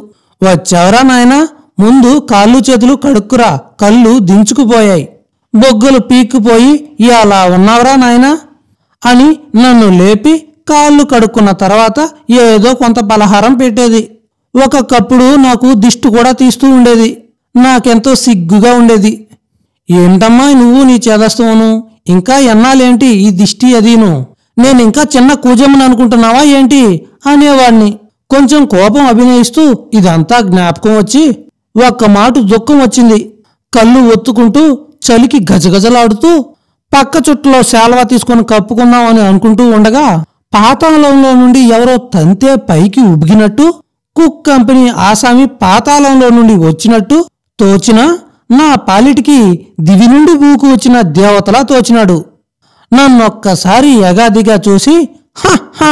Speaker 1: వచ్చావరా నాయనా, ముందు కాళ్ళు చేతులు కడుక్కురా, కళ్ళు దించుకుపోయాయి, బొగ్గులు పీక్కుపోయి ఇలా ఉన్నావరా నాయనా అని నన్ను లేపి కాళ్ళు కడుక్కున్న తర్వాత ఏదో కొంత పలహారం పెట్టేది. ఒక్కొక్కప్పుడు నాకు దిష్టి కూడా తీస్తూ ఉండేది. నాకెంతో సిగ్గుగా ఉండేది. ఏంటమ్మా నువ్వు నీ చేదస్తవును, ఇంకా ఎన్నాలేంటి ఈ దిష్టి అదీను, నేనింకా చిన్న కూజమ్మని అనుకుంటున్నావా ఏంటి అనేవాణ్ణి. కొంచెం కోపం అభినయిస్తూ ఇదంతా జ్ఞాపకం వచ్చి ఒక్క మాట దుఃఖం వచ్చింది. కళ్ళు ఒత్తుకుంటూ చలికి గజగజలాడుతూ పక్క చుట్టలో శాల్వా తీసుకొని కప్పుకుందామని అనుకుంటూ ఉండగా పాతాళంలో నుండి ఎవరో తంతే పైకి ఉబిగినట్టు, కుక్ కంపెనీ ఆసామి పాతాళంలో నుండి వచ్చినట్టు తోచిన నా పాలిటికి దివి నుండి ఊకు వచ్చిన దేవతలా తోచినాడు. నన్నొక్కసారి యగాదిగా చూసి, హా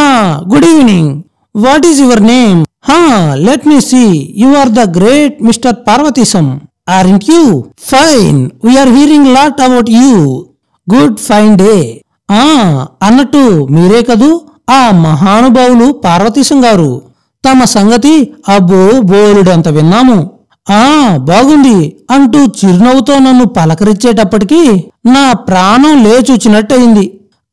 Speaker 1: good evening, what is your name? Let me see, you are the great mister Parvateesam, aren't you? Fine, we're hearing lot about you, good fine day. అన్నట్టు మీరే కదూ ఆ మహానుభావులు పార్వతీశం గారు? తమ సంగతి అబ్బో బోలుడంత విన్నాము. బాగుంది అంటూ చిరునవ్వుతో నన్ను పలకరించేటప్పటికీ నా ప్రాణం లేచొచ్చినట్టయింది.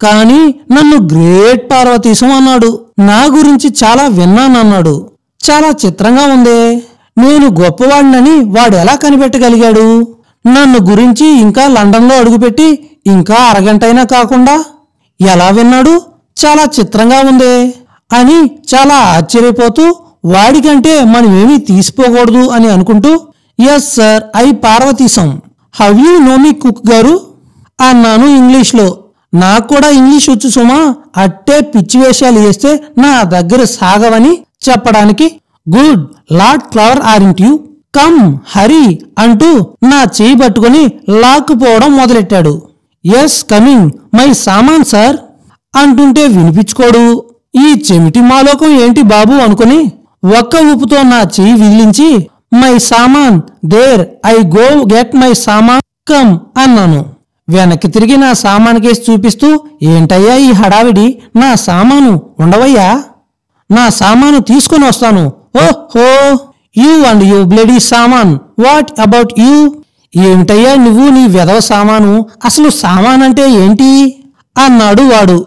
Speaker 1: కాని నన్ను గ్రేట్ పార్వతీశం అన్నాడు. నా గురించి చాలా విన్నానన్నాడు. చాలా చిత్రంగా ఉందే. నేను గొప్పవాడినని వాడెలా కనిపెట్టగలిగాడు? నన్ను గురించి ఇంకా లండన్లో అడుగుపెట్టి ఇంకా అరగంటైనా కాకుండా ఎలా విన్నాడు? చాలా చిత్రంగా ఉందే అని చాలా ఆశ్చర్యపోతూ వాడికంటే మనమేమీ తీసిపోకూడదు అని అనుకుంటూ, yes sir, I Parvateesam, how you know me cook గారు అన్నాను ఇంగ్లీష్లో. నాకు కూడా ఇంగ్లీష్ వచ్చు సుమా, అట్టే పిచ్చి వేషాలు వేస్తే నా దగ్గర సాగవని చెప్పడానికి. Good, lot clever aren't you,
Speaker 2: come hurry అంటూ నా చేయి పట్టుకుని లాక్కుపోవడం మొదలెట్టాడు. ఎస్ కమింగ్ మై సామాన్ సార్ అంటుంటే వినిపించుకోడు. ఈ చెమిటి మాలోకం ఏంటి బాబు అనుకుని ఒక్క ఊపుతో నా చెయ్యి విదిలించి my saman there I go get my saman come అన్నాను. వెనక్కి తిరిగి నా సామాన్ కేసి చూపిస్తూ ఏంటయ్యా ఈ హడావిడి, నా సామాను ఉండవయ్యా, నా సామాను తీసుకుని వస్తాను. ఓహో యూ అండ్ యూ బ్లడీ సామాన్, వాట్ అబౌట్ యూ? ఏమిటయ్యా నువ్వు నీ వెధవ సామాను, అసలు సామాన్ అంటే ఏంటి అన్నాడు వాడు.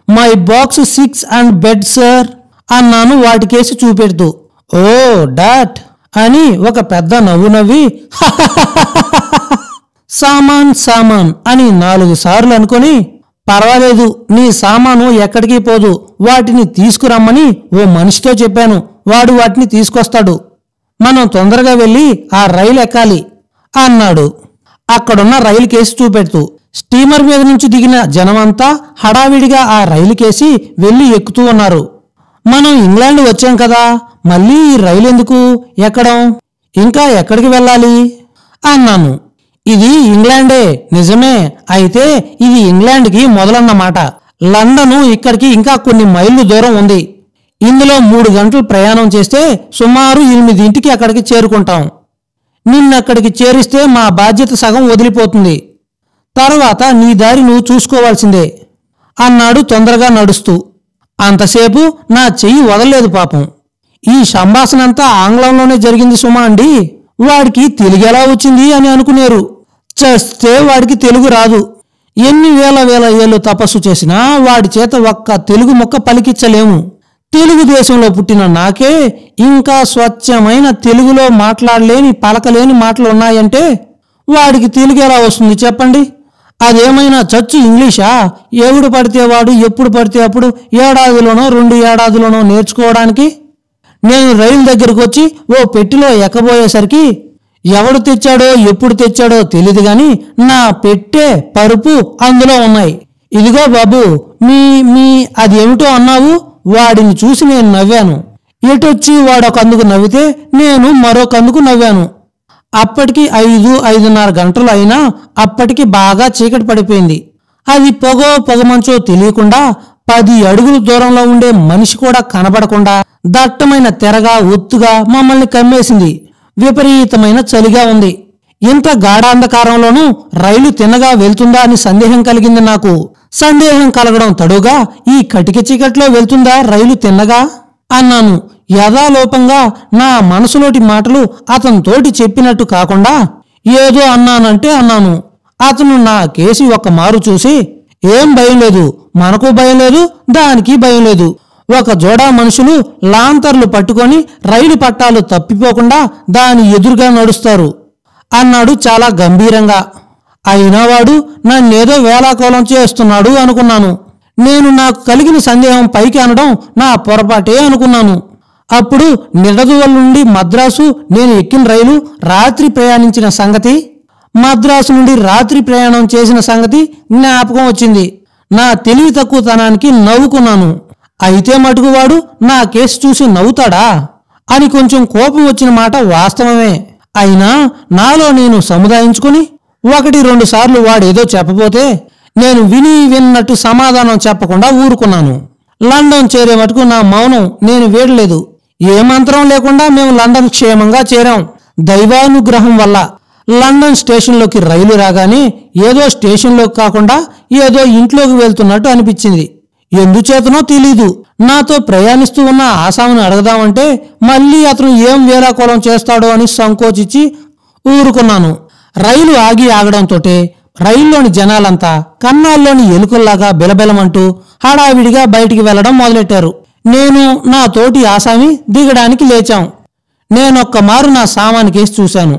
Speaker 2: My box 6 and bed sir అన్నాను వాటికేసి చూపెడుతూ. ఓ డాట్ అని ఒక పెద్ద నవ్వు నవ్వి సామాన్ సామాన్ అని 4 సార్లు అనుకుని పర్వాలేదు నీ సామాను ఎక్కడికి పోదు, వాటిని తీసుకురమ్మని ఓ మనిషితో చెప్పాను, వాడు వాటిని తీసుకొస్తాడు, మనం తొందరగా వెళ్ళి ఆ రైలు ఎక్కాలి అన్నాడు అక్కడున్న రైలు కేసి చూపెడుతూ. స్టీమర్ మీద నుంచి దిగిన జనమంతా హడావిడిగా ఆ రైలు కేసి వెళ్లి ఎక్కుతూ ఉన్నారు. మనం ఇంగ్లాండ్ వచ్చాం కదా, మళ్ళీ ఈ రైలు ఎందుకు ఎక్కడం, ఇంకా ఎక్కడికి వెళ్ళాలి అన్నాను. ఇది ఇంగ్లాండే నిజమే, అయితే ఇది ఇంగ్లాండ్కి మొదలన్నమాట. లండను ఇక్కడికి ఇంకా కొన్ని మైళ్ళు దూరం ఉంది. ఇందులో 3 గంటలు ప్రయాణం చేస్తే సుమారు 8 అక్కడికి చేరుకుంటాం. నిన్నక్కడికి చేరిస్తే మా బాధ్యత సగం వదిలిపోతుంది, తర్వాత నీ దారి నువ్వు చూసుకోవాల్సిందే అన్నాడు తొందరగా నడుస్తూ. అంతసేపు నా చెయ్యి వదలలేదు పాపం. ఈ సంభాషణంతా ఆంగ్లంలోనే జరిగింది సుమా అండి, వాడికి తెలుగు ఎలా వచ్చింది అని అనుకునేరు. చేస్తే వాడికి తెలుగు రాదు. ఎన్ని వేల ఏళ్ళు తపస్సు చేసినా వాడి చేత ఒక్క తెలుగు మొక్క పలికించలేము. తెలుగుదేశంలో పుట్టిన నాకే ఇంకా స్వచ్ఛమైన తెలుగులో మాట్లాడలేని పలకలేని మాటలు ఉన్నాయంటే వాడికి తెలుగు ఎలా వస్తుంది చెప్పండి? అదేమైనా చచ్చు ఇంగ్లీషా? ఎవడు పడితే వాడు ఎప్పుడు పడితే అప్పుడు ఏడాదిలోనో 2 ఏడాదిలోనో నేర్చుకోవడానికి. నేను రైలు దగ్గరకు వచ్చి ఓ పెట్టెలో ఎక్కబోయేసరికి ఎవడు తెచ్చాడో ఎప్పుడు తెచ్చాడో తెలీదు గాని నా పెట్టె పరుపు అందులో ఉన్నాయి. ఇదిగో బాబు మీ మీ అదేమిటో అన్నావు. వాడిని చూసి నేను నవ్వాను. ఎటొచ్చి వాడొకందుకు నవ్వితే నేను మరొకందుకు నవ్వాను. అప్పటికి 5-5:30 గంటలు అయినా అప్పటికి బాగా చీకటి పడిపోయింది. అది పొగమంచో తెలియకుండా 10 అడుగుల దూరంలో ఉండే మనిషి కూడా కనబడకుండా దట్టమైన తెరగా ఒత్తుగా మమ్మల్ని కమ్మేసింది. విపరీతమైన చలిగా ఉంది. ఇంత గాఢాంధకారంలోనూ రైలు తిన్నగా వెళ్తుందా అని సందేహం కలిగింది నాకు. సందేహం కలగడం తడుగా ఈ కటిక చీకట్లో వెళ్తుందా రైలు తిన్నగా అన్నాను. యథాలోపంగా నా మనసులోటి మాటలు అతనితోటి చెప్పినట్టు కాకుండా ఏదో అన్నానంటే అన్నాను. అతను నా కేసి ఒక్క మారు చూసి ఏం భయం లేదు, మనకు భయం లేదు, దానికి భయం లేదు, ఒక జోడా మనుషులు లాంతర్లు పట్టుకొని రైలు పట్టాలు తప్పిపోకుండా దాని ఎదురుగా నడుస్తారు అన్నాడు చాలా గంభీరంగా. అయినా వాడు నన్నేదో వేలాకోలం చేస్తున్నాడు అనుకున్నాను. నేను నాకు కలిగిన సందేహం పైకి అనడం నా పొరపాటే అనుకున్నాను. అప్పుడు నిడదువల్ నుండి మద్రాసు నేను ఎక్కిన రైలు రాత్రి ప్రయాణించిన సంగతి, మద్రాసు నుండి రాత్రి ప్రయాణం చేసిన సంగతి జ్ఞాపకం వచ్చింది. నా తెలివి తక్కువతనానికి నవ్వుకున్నాను. అయితే మటుకు వాడు నా కేసు చూసి నవ్వుతాడా అని కొంచెం కోపం వచ్చిన మాట వాస్తవమే. అయినా నాలో నేను సముదాయించుకుని 1-2 సార్లు వాడేదో చెప్పబోతే నేను విన్నట్టు సమాధానం చెప్పకుండా ఊరుకున్నాను. లండన్ చేరే మటుకు నా మౌనం నేను వేడలేదు. ఏ మంత్రం లేకుండా మేము లండన్ క్షేమంగా చేరాం దైవానుగ్రహం వల్ల. లండన్ స్టేషన్లోకి రైలు రాగానే ఏదో స్టేషన్లోకి కాకుండా ఏదో ఇంట్లోకి వెళ్తున్నట్టు అనిపించింది. ఎందుచేతనో తెలీదు. నాతో ప్రయాణిస్తూ ఉన్న ఆసామును అడగదామంటే మళ్ళీ అతను ఏం వేలాకోలం చేస్తాడో అని సంకోచించి ఊరుకున్నాను. రైలు ఆగడంతోటే రైల్లోని జనాలంతా కన్నాల్లోని ఎలుకల్లాగా బిలబిలమంటూ హడావిడిగా బయటికి వెళ్లడం మొదలెట్టారు. నేను నా తోటి ఆసామి దిగడానికి లేచాం. నేనొక్క మారు నా సామానికేసి చూశాను.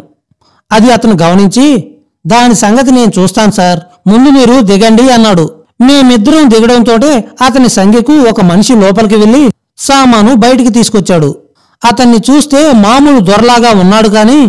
Speaker 2: అది అతను గమనించి దాని సంగతి నేను చూస్తాను సార్, ముందు మీరు దిగండి అన్నాడు. మేమిద్దరం దిగడంతోటే అతని సంఖ్యకు ఒక మనిషి లోపలికి వెళ్లి సామాను బయటికి తీసుకొచ్చాడు. అతన్ని చూస్తే మామూలు దొరలాగా ఉన్నాడు కాని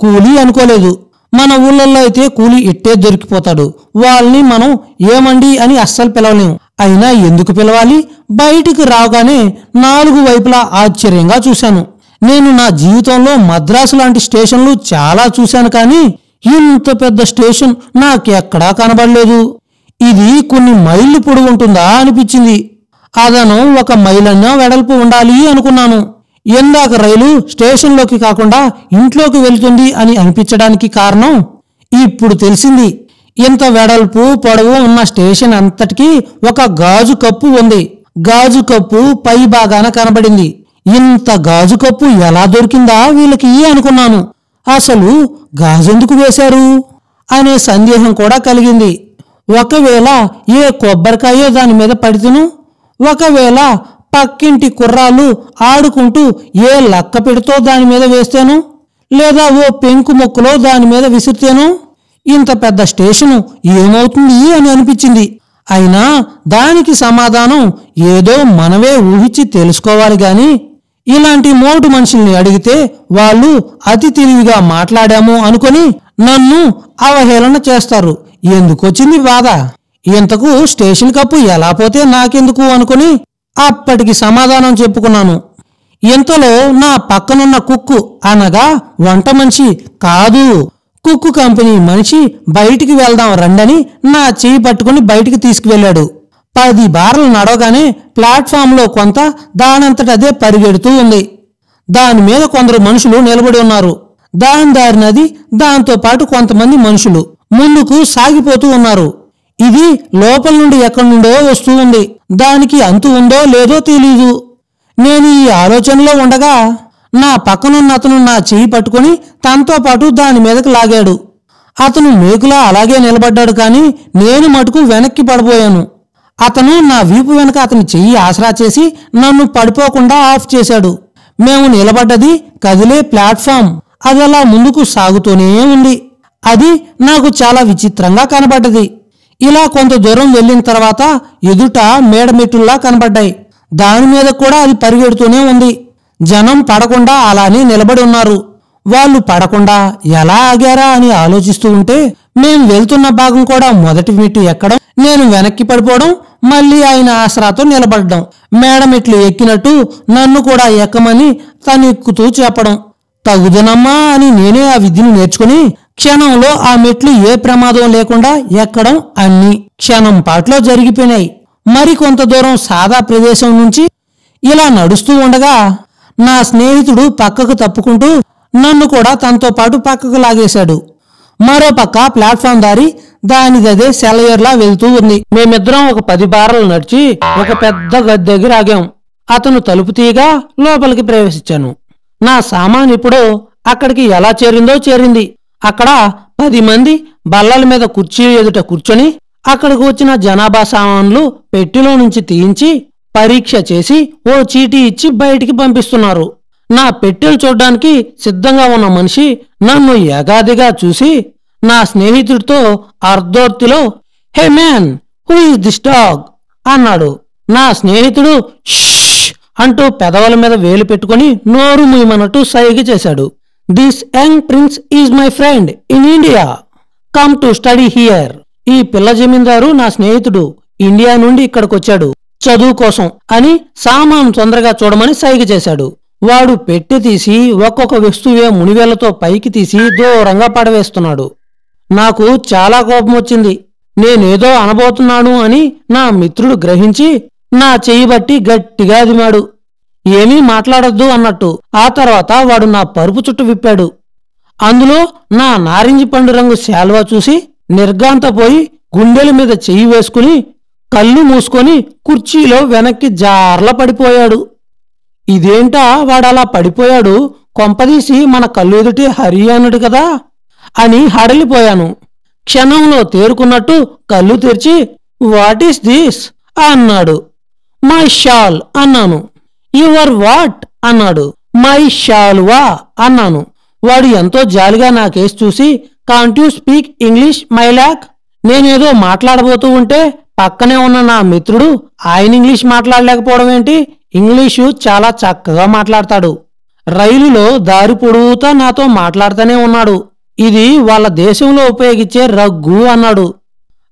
Speaker 2: కూలీ అనుకోలేదు. మన ఊళ్ళల్లో అయితే కూలీ ఇట్టే దొరికిపోతాడు. వాళ్ళని మనం ఏమండి అని అస్సలు పిలవలేం. అయినా ఎందుకు పిలవాలి? బయటికి రాగానే 4 వైపులా ఆశ్చర్యంగా చూశాను. నేను నా జీవితంలో మద్రాసు లాంటి స్టేషన్లు చాలా చూశాను, కానీ ఇంత పెద్ద స్టేషన్ నాకెక్కడా కనబడలేదు. ఇది కొన్ని మైళ్ళు పొడవు ఉంటుందా అనిపించింది. అదను 1 మైలన్నా వెడల్పు ఉండాలి అనుకున్నాను. ఎందాక రైలు స్టేషన్లోకి కాకుండా ఇంట్లోకి వెళ్తుంది అని అనిపించడానికి కారణం ఇప్పుడు తెలిసింది. ఇంత వెడల్పు పొడవు ఉన్న స్టేషన్ అంతటికీ ఒక గాజు కప్పు ఉంది. గాజు కప్పు పై భాగాన కనబడింది. ఇంత గాజు కప్పు ఎలా దొరికిందా వీళ్ళకి అనుకున్నాను. అసలు గాజెందుకు వేశారు అనే సందేహం కూడా కలిగింది. ఒకవేళ ఏ కొబ్బరికాయో దాని మీద పడితేను, ఒకవేళ పక్కింటి కుర్రాళ్ళు ఆడుకుంటూ ఏ లక్క పెడితో దాని మీద వేస్తేను, లేదా ఓ పెంకు మొక్కలో దాని మీద విసిరితేను ఇంత పెద్ద స్టేషను ఏమవుతుంది అని అనిపించింది. అయినా దానికి సమాధానం ఏదో మనమే ఊహించి తెలుసుకోవాలి గాని, ఇలాంటి మోటు మనుషుల్ని అడిగితే వాళ్ళు అతి తెలివిగా మాట్లాడాము అనుకొని నన్ను అవహేళన చేస్తారు. ఎందుకొచ్చింది బాధ? ఇంతకు స్టేషన్ కప్పు ఎలా పోతే నాకెందుకు అనుకుని అప్పటికి సమాధానం చెప్పుకున్నాను. ఇంతలో నా పక్కనున్న కుక్కు అనగా వంట మనిషి కాదు, కుక్కు కంపెనీ మనిషి బయటికి వెళ్దాం రండని నా చేయి పట్టుకుని బయటికి తీసుకువెళ్ళాడు. 10 బార్లు నడవగానే ప్లాట్ఫామ్లో కొంత దానంతటదే పరిగెడుతూ ఉంది. దాని మీద కొందరు మనుషులు నిలబడి ఉన్నారు. దాని దారినది దాంతో పాటు కొంతమంది మనుషులు ముందుకు సాగిపోతూ ఉన్నారు. ఇది లోపల నుండి ఎక్కడి నుండో వస్తూ ఉంది. దానికి అంతు ఉందో లేదో తెలీదు. నేను ఈ ఆలోచనలో ఉండగా నా పక్కనున్న అతను నా చెయ్యి పట్టుకుని తనతో పాటు దాని మీదకి లాగాడు. అతను మేకులా అలాగే నిలబడ్డాడు, కానీ నేను మటుకు వెనక్కి పడిపోయాను. అతను నా వీపు వెనక అతని చెయ్యి ఆసరా చేసి నన్ను పడిపోకుండా ఆఫ్ చేశాడు. మేము నిలబడ్డది కదిలే ప్లాట్ఫామ్. అది అలా ముందుకు సాగుతూనే ఉంది. అది నాకు చాలా విచిత్రంగా కనబడ్డది. ఇలా కొంత దూరం వెళ్ళిన తర్వాత ఎదుట మేడమెట్టుల్లా కనబడ్డాయి. దాని మీద కూడా అది పరిగెడుతూనే ఉంది. జనం పడకుండా అలానే నిలబడి ఉన్నారు. వాళ్ళు పడకుండా ఎలా ఆగారా అని ఆలోచిస్తూ ఉంటే మేం వెళ్తున్న భాగం కూడా మొదటి మెట్టు ఎక్కడం, నేను వెనక్కి పడిపోవడం, మళ్ళీ ఆయన ఆసరాతో నిలబడడం, మేడమెట్లు ఎక్కినట్టు నన్ను కూడా ఎక్కమని తను ఎక్కుతూ చెప్పడం. తగుదనమ్మా అని నేనే ఆ విద్యను నేర్చుకుని క్షణంలో ఆ మెట్లు ఏ ప్రమాదం లేకుండా ఎక్కడం అన్ని క్షణం పాట్లో జరిగిపోయినాయి. మరికొంత దూరం సాదా ప్రదేశం నుంచి ఇలా నడుస్తూ ఉండగా నా స్నేహితుడు పక్కకు తప్పుకుంటూ నన్ను కూడా తనతో పాటు పక్కకు లాగేశాడు. మరో పక్క ప్లాట్ఫామ్ దారి దానిదదే సెలయర్లా వెళ్తూ ఉంది. మేమిద్దరం ఒక 10 బార్లు నడిచి ఒక పెద్ద గది దగ్గర ఆగాం. అతను తలుపు తీయగా లోపలికి ప్రవేశించాను. నా సామాన్ ఇప్పుడు అక్కడికి ఎలా చేరిందో చేరింది. అక్కడ 10 మంది బల్లల మీద కుర్చీ ఎదుట కూర్చొని అక్కడికి వచ్చిన జనాభా సామాన్లు పెట్టెలో నుంచి తీయించి పరీక్ష చేసి ఓ చీటీ ఇచ్చి బయటికి పంపిస్తున్నారు. నా పెట్టెలు చూడ్డానికి సిద్ధంగా ఉన్న మనిషి నన్ను యగాదిగా చూసి నా స్నేహితుడితో అర్ధోక్తిలో hey man, who is this dog అన్నాడు. నా స్నేహితుడు షష్ అంటూ పెదవుల మీద వేలు పెట్టుకుని నోరు మూయమన్నట్టు సైగ చేశాడు. This young prince is my friend in India, come to study here. ఈ పిల్ల జమీందారు నా స్నేహితుడు, ఇండియా నుండి ఇక్కడికొచ్చాడు చదువు కోసం అని సామాను తొందరగా చూడమని సైగ చేశాడు. వాడు పెట్టె తీసి ఒక్కొక్క వస్తువే మునివేళ్లతో పైకి తీసి దూరంగా పడవేస్తున్నాడు. నాకు చాలా కోపం వచ్చింది. నేనేదో అనబోతున్నాను అని నా మిత్రుడు గ్రహించి నా చెయ్యి బట్టి గట్టిగా అదిమాడు. ఏమీ మాట్లాడొద్దు అన్నట్టు. ఆ తర్వాత వాడు నా పరుపు చుట్టు విప్పాడు. అందులో నా నారింజ పండు రంగు శాల్వా చూసి నిర్గాంతపోయి గుండెల మీద చెయ్యి వేసుకుని కళ్ళు మూసుకొని కుర్చీలో వెనక్కి జార్ల పడిపోయాడు. ఇదేంటా వాడలా పడిపోయాడు, కొంపదీసి మన కళ్ళు ఎదుటి హరియానుడు కదా అని హడలిపోయాను. క్షణంలో తేరుకున్నట్టు కళ్ళు తెరిచి వాట్ ఈస్ దిస్ అన్నాడు. మై షాల్ అన్నాను. యువర్ వాట్ అన్నాడు. మై షాల్వా అన్నాను. వాడు ఎంతో జాలిగా నాకేసి చూసి can't you speak English my lock. నేనేదో మాట్లాడబోతూ ఉంటే పక్కనే ఉన్న నా మిత్రుడు ఆయన ఇంగ్లీష్ మాట్లాడలేకపోవడం ఏంటి, ఇంగ్లీషు చాలా చక్కగా మాట్లాడతాడు. రైలులో దారి పొడుగుతా నాతో మాట్లాడుతూనే ఉన్నాడు. ఇది వాళ్ళ దేశంలో ఉపయోగించే రగ్గు అన్నాడు.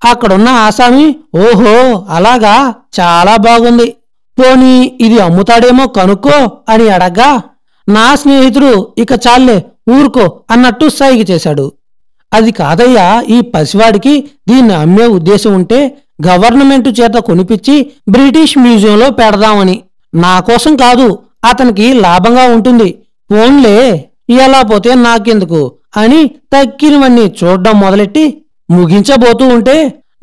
Speaker 2: అక్కడున్న ఆసామి ఓహో అలాగా, చాలా బాగుంది, పోనీ ఇది అమ్ముతాడేమో కనుక్కో అని అడగ్గా నా స్నేహితుడు ఇక చాలే ఊరుకో అన్నట్టు సైగ చేశాడు. అది కాదయ్యా, ఈ పసివాడికి దీన్ని అమ్మే ఉద్దేశం ఉంటే గవర్నమెంట్ చేత కొనిపించి బ్రిటిష్ మ్యూజియంలో పెడదామని. నా కోసం కాదు, అతనికి లాభంగా ఉంటుంది. పోన్లే, ఎలా పోతే నాకెందుకు అని తక్కినవన్నీ చూడ్డం మొదలెట్టి ముగించబోతూ ఉంటే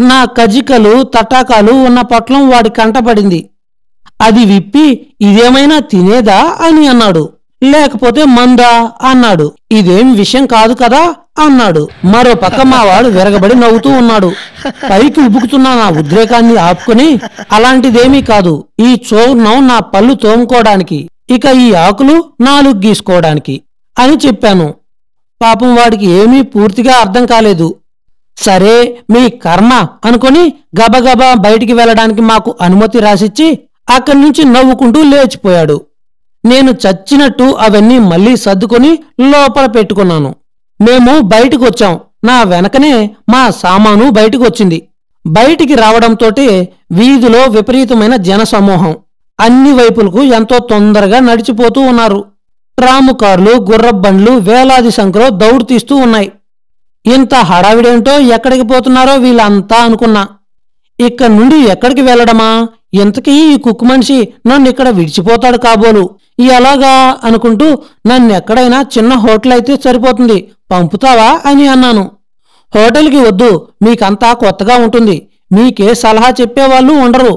Speaker 2: నా కజికలు తటాకాలు ఉన్న పొట్లం వాడి కంటపడింది. అది విప్పి ఇదేమైనా తినేదా అని అన్నాడు. లేకపోతే మందా అన్నాడు. ఇదేం విషయం కాదు కదా అన్నాడు. మరో పక్క మా వాడు విరగబడి నవ్వుతూ ఉన్నాడు. పైకి ఉబుకుతున్న నా ఉద్రేకాన్ని ఆపుకుని, అలాంటిదేమీ కాదు, ఈ చూర్ణం నా పళ్ళు తోముకోవడానికి, ఇక ఈ ఆకులు నాలుగు గీసుకోవడానికి అని చెప్పాను. పాపం వాడికి ఏమీ పూర్తిగా అర్థం కాలేదు. సరే మీ కర్మ అనుకొని గబగబా బయటికి వెళ్ళడానికి మాకు అనుమతి రాసిచ్చి అక్కడి నుంచి నవ్వుకుంటూ లేచిపోయాడు. నేను చచ్చినట్టు అవన్నీ మళ్లీ సర్దుకొని లోపల పెట్టుకున్నాను. మేము బయటికి వచ్చాం. నా వెనకనే మా సామాను బయటికి వచ్చింది. బయటికి రావడంతోటే వీధిలో విపరీతమైన జనసమూహం. అన్ని వైపులకు ఎంతో తొందరగా నడిచిపోతూ ఉన్నారు. ట్రాము కార్లు, గుర్రబండ్లు వేలాది సంఖ్యలో దౌడు తీస్తూ ఉన్నాయి. ఇంత హడావిడేంటో, ఎక్కడికి పోతున్నారో వీళ్ళంతా అనుకున్నా. ఇక్కడి నుండి ఎక్కడికి వెళ్లడమా? ఇంతకీ ఈ కుక్కు మనిషి నన్ను ఇక్కడ విడిచిపోతాడు కాబోలు. ఎలాగా అనుకుంటూ, నన్నెక్కడైనా చిన్న హోటల్ అయితే సరిపోతుంది, పంపుతావా అని అన్నాను. హోటల్కి వద్దు, మీకంతా కొత్తగా ఉంటుంది, మీకే సలహా చెప్పేవాళ్ళు ఉండరు.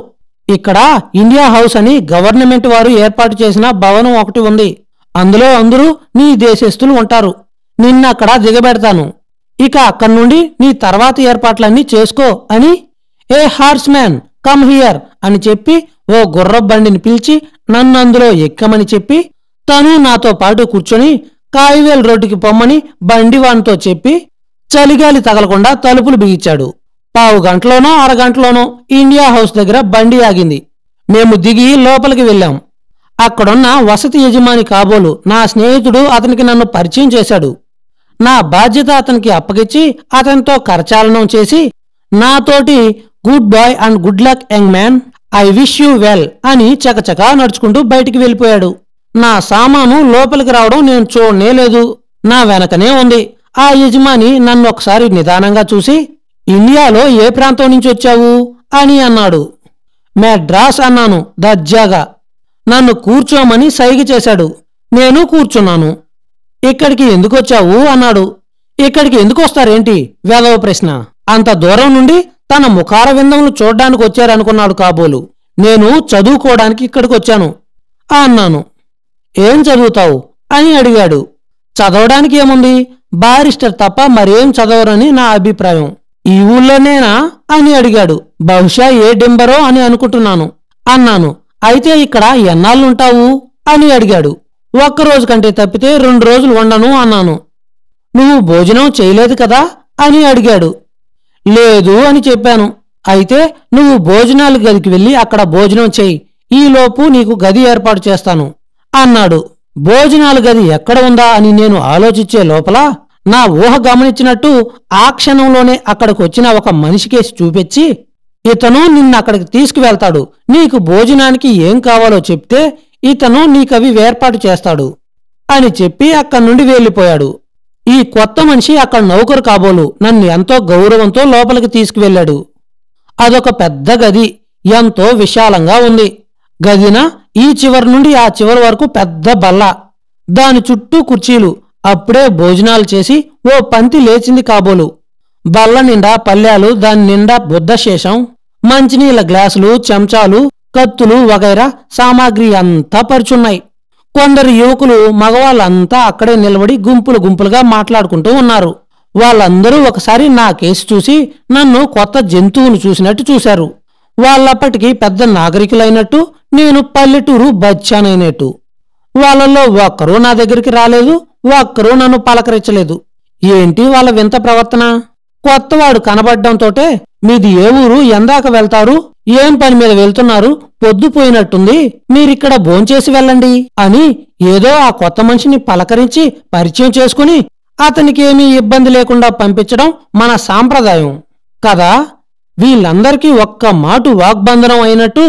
Speaker 2: ఇక్కడ ఇండియా హౌస్ అని గవర్నమెంట్ వారు ఏర్పాటు చేసిన భవనం ఒకటి ఉంది. అందులో అందరూ నీ దేశస్థులు ఉంటారు. నిన్నక్కడ దిగబెడతాను. ఇక అక్కడి నుండి నీ తర్వాత ఏర్పాట్లన్నీ చేసుకో అని ఏ హార్స్ మ్యాన్ కమ్ హియర్ అని చెప్పి ఓ గుర్రబండిని పిలిచి నన్ను అందులో ఎక్కమని చెప్పి తను నాతో పాటు కూర్చొని కాయివేల్ రోడ్డుకి పొమ్మని బండివాన్తో చెప్పి చలిగాలి తగలకుండా తలుపులు బిగించాడు. పావు గంటలోనో అరగంటలోనో ఇండియా హౌస్ దగ్గర బండి ఆగింది. మేము దిగి లోపలికి వెళ్ళాం. అక్కడున్న వసతి యజమాని కాబోలు నా స్నేహితుడు అతనికి నన్ను పరిచయం చేశాడు. నా బాధ్యత అతనికి అప్పగిచ్చి అతనితో కరచాలనం చేసి నాతోటి good boy and good luck young man, I wish you well అని చకచకా నడుచుకుంటూ బయటికి వెళ్ళిపోయాడు. నా సామాను లోపలికి రావడం నేను చూడనేలేదు. నా వెనకనే ఉంది. ఆ యజమాని నన్ను ఒకసారి నిదానంగా చూసి, ఇండియాలో ఏ ప్రాంతం నుంచి వచ్చావు అని అన్నాడు. మెడ్రాస్ అన్నాను దర్జాగా. నన్ను కూర్చోమని సైగ చేశాడు. నేను కూర్చున్నాను. ఇక్కడికి ఎందుకొచ్చావు అన్నాడు. ఇక్కడికి ఎందుకు వస్తారేంటి? వేదవ ప్రశ్న. అంత దూరం నుండి తన ముఖార విందములు చూడ్డానికి వచ్చారనుకున్నాడు కాబోలు. నేను చదువుకోవడానికి ఇక్కడికొచ్చాను అన్నాను. ఏం చదువుతావు అని అడిగాడు. చదవడానికి ఏముంది, బారిస్టర్ తప్ప మరేం చదవరని నా అభిప్రాయం. ఈ ఊళ్ళోనేనా అని అడిగాడు. బహుశా ఏ డింబరో అని అనుకుంటున్నాను అన్నాను. అయితే ఇక్కడ ఎన్నాళ్ళుంటావు అని అడిగాడు. ఒక్కరోజు కంటే తప్పితే 2 రోజులు ఉండను అన్నాను. నువ్వు భోజనం చేయలేదు కదా అని అడిగాడు. లేదు అని చెప్పాను. అయితే నువ్వు భోజనాల గదికి వెళ్ళి అక్కడ భోజనం చెయ్యి, ఈలోపు నీకు గది ఏర్పాటు చేస్తాను అన్నాడు. భోజనాల గది ఎక్కడ ఉందా అని నేను ఆలోచించే లోపల నా ఊహ గమనించినట్టు ఆ క్షణంలోనే అక్కడికొచ్చిన ఒక మనిషికేసి చూపించి, ఇతను నిన్నక్కడికి తీసుకువెళ్తాడు, నీకు భోజనానికి ఏం కావాలో చెప్తే ఇతను నీకవి ఏర్పాటు చేస్తాడు అని చెప్పి అక్కడి నుండి వెళ్ళిపోయాడు. ఈ కొత్త మనిషి అక్కడ నౌకరు కాబోలు నన్ను ఎంతో గౌరవంతో లోపలికి తీసుకువెళ్ళాడు. అదొక పెద్ద గది, ఎంతో విశాలంగా ఉంది. గదిన ఈ చివరి నుండి ఆ చివరి వరకు పెద్ద బల్ల, దాని చుట్టూ కుర్చీలు. అప్పుడే భోజనాలు చేసి ఓ పంతి లేచింది కాబోలు. బల్ల నిండా పళ్ళ్యాలు, దాని నిండా బుద్ధశేషం, మంచినీళ్ల గ్లాసులు, చెంచాలు, కత్తులు వగైరా సామాగ్రి అంతా పరుచున్నాయి. కొందరు యువకులు, మగవాళ్ళంతా అక్కడే నిలబడి గుంపులు గుంపులుగా మాట్లాడుకుంటూ ఉన్నారు. వాళ్ళందరూ ఒకసారి నా కేసు చూసి నన్ను కొత్త జంతువును చూసినట్టు చూశారు. వాళ్ళప్పటికీ పెద్ద నాగరికులైనట్టు, నేను పల్లెటూరు బచ్చానైనట్టు. వాళ్ళల్లో ఒక్కరూ నా దగ్గరికి రాలేదు, ఒక్కరూ నన్ను పలకరించలేదు. ఏంటి వాళ్ళ వింత ప్రవర్తన? కొత్తవాడు కనబడ్డంతోటే, మీది ఏ ఊరు, ఎందాక వెళ్తారు, ఏం పని మీద వెళ్తున్నారు, పొద్దుపోయినట్టుంది, మీరిక్కడ భోంచేసి వెళ్ళండి అని ఏదో ఆ కొత్త మనిషిని పలకరించి పరిచయం చేసుకుని అతనికేమీ ఇబ్బంది లేకుండా పంపించడం మన సాంప్రదాయం కదా. వీళ్ళందరికీ ఒక్క మాటు వాగ్బంధనం అయినట్టు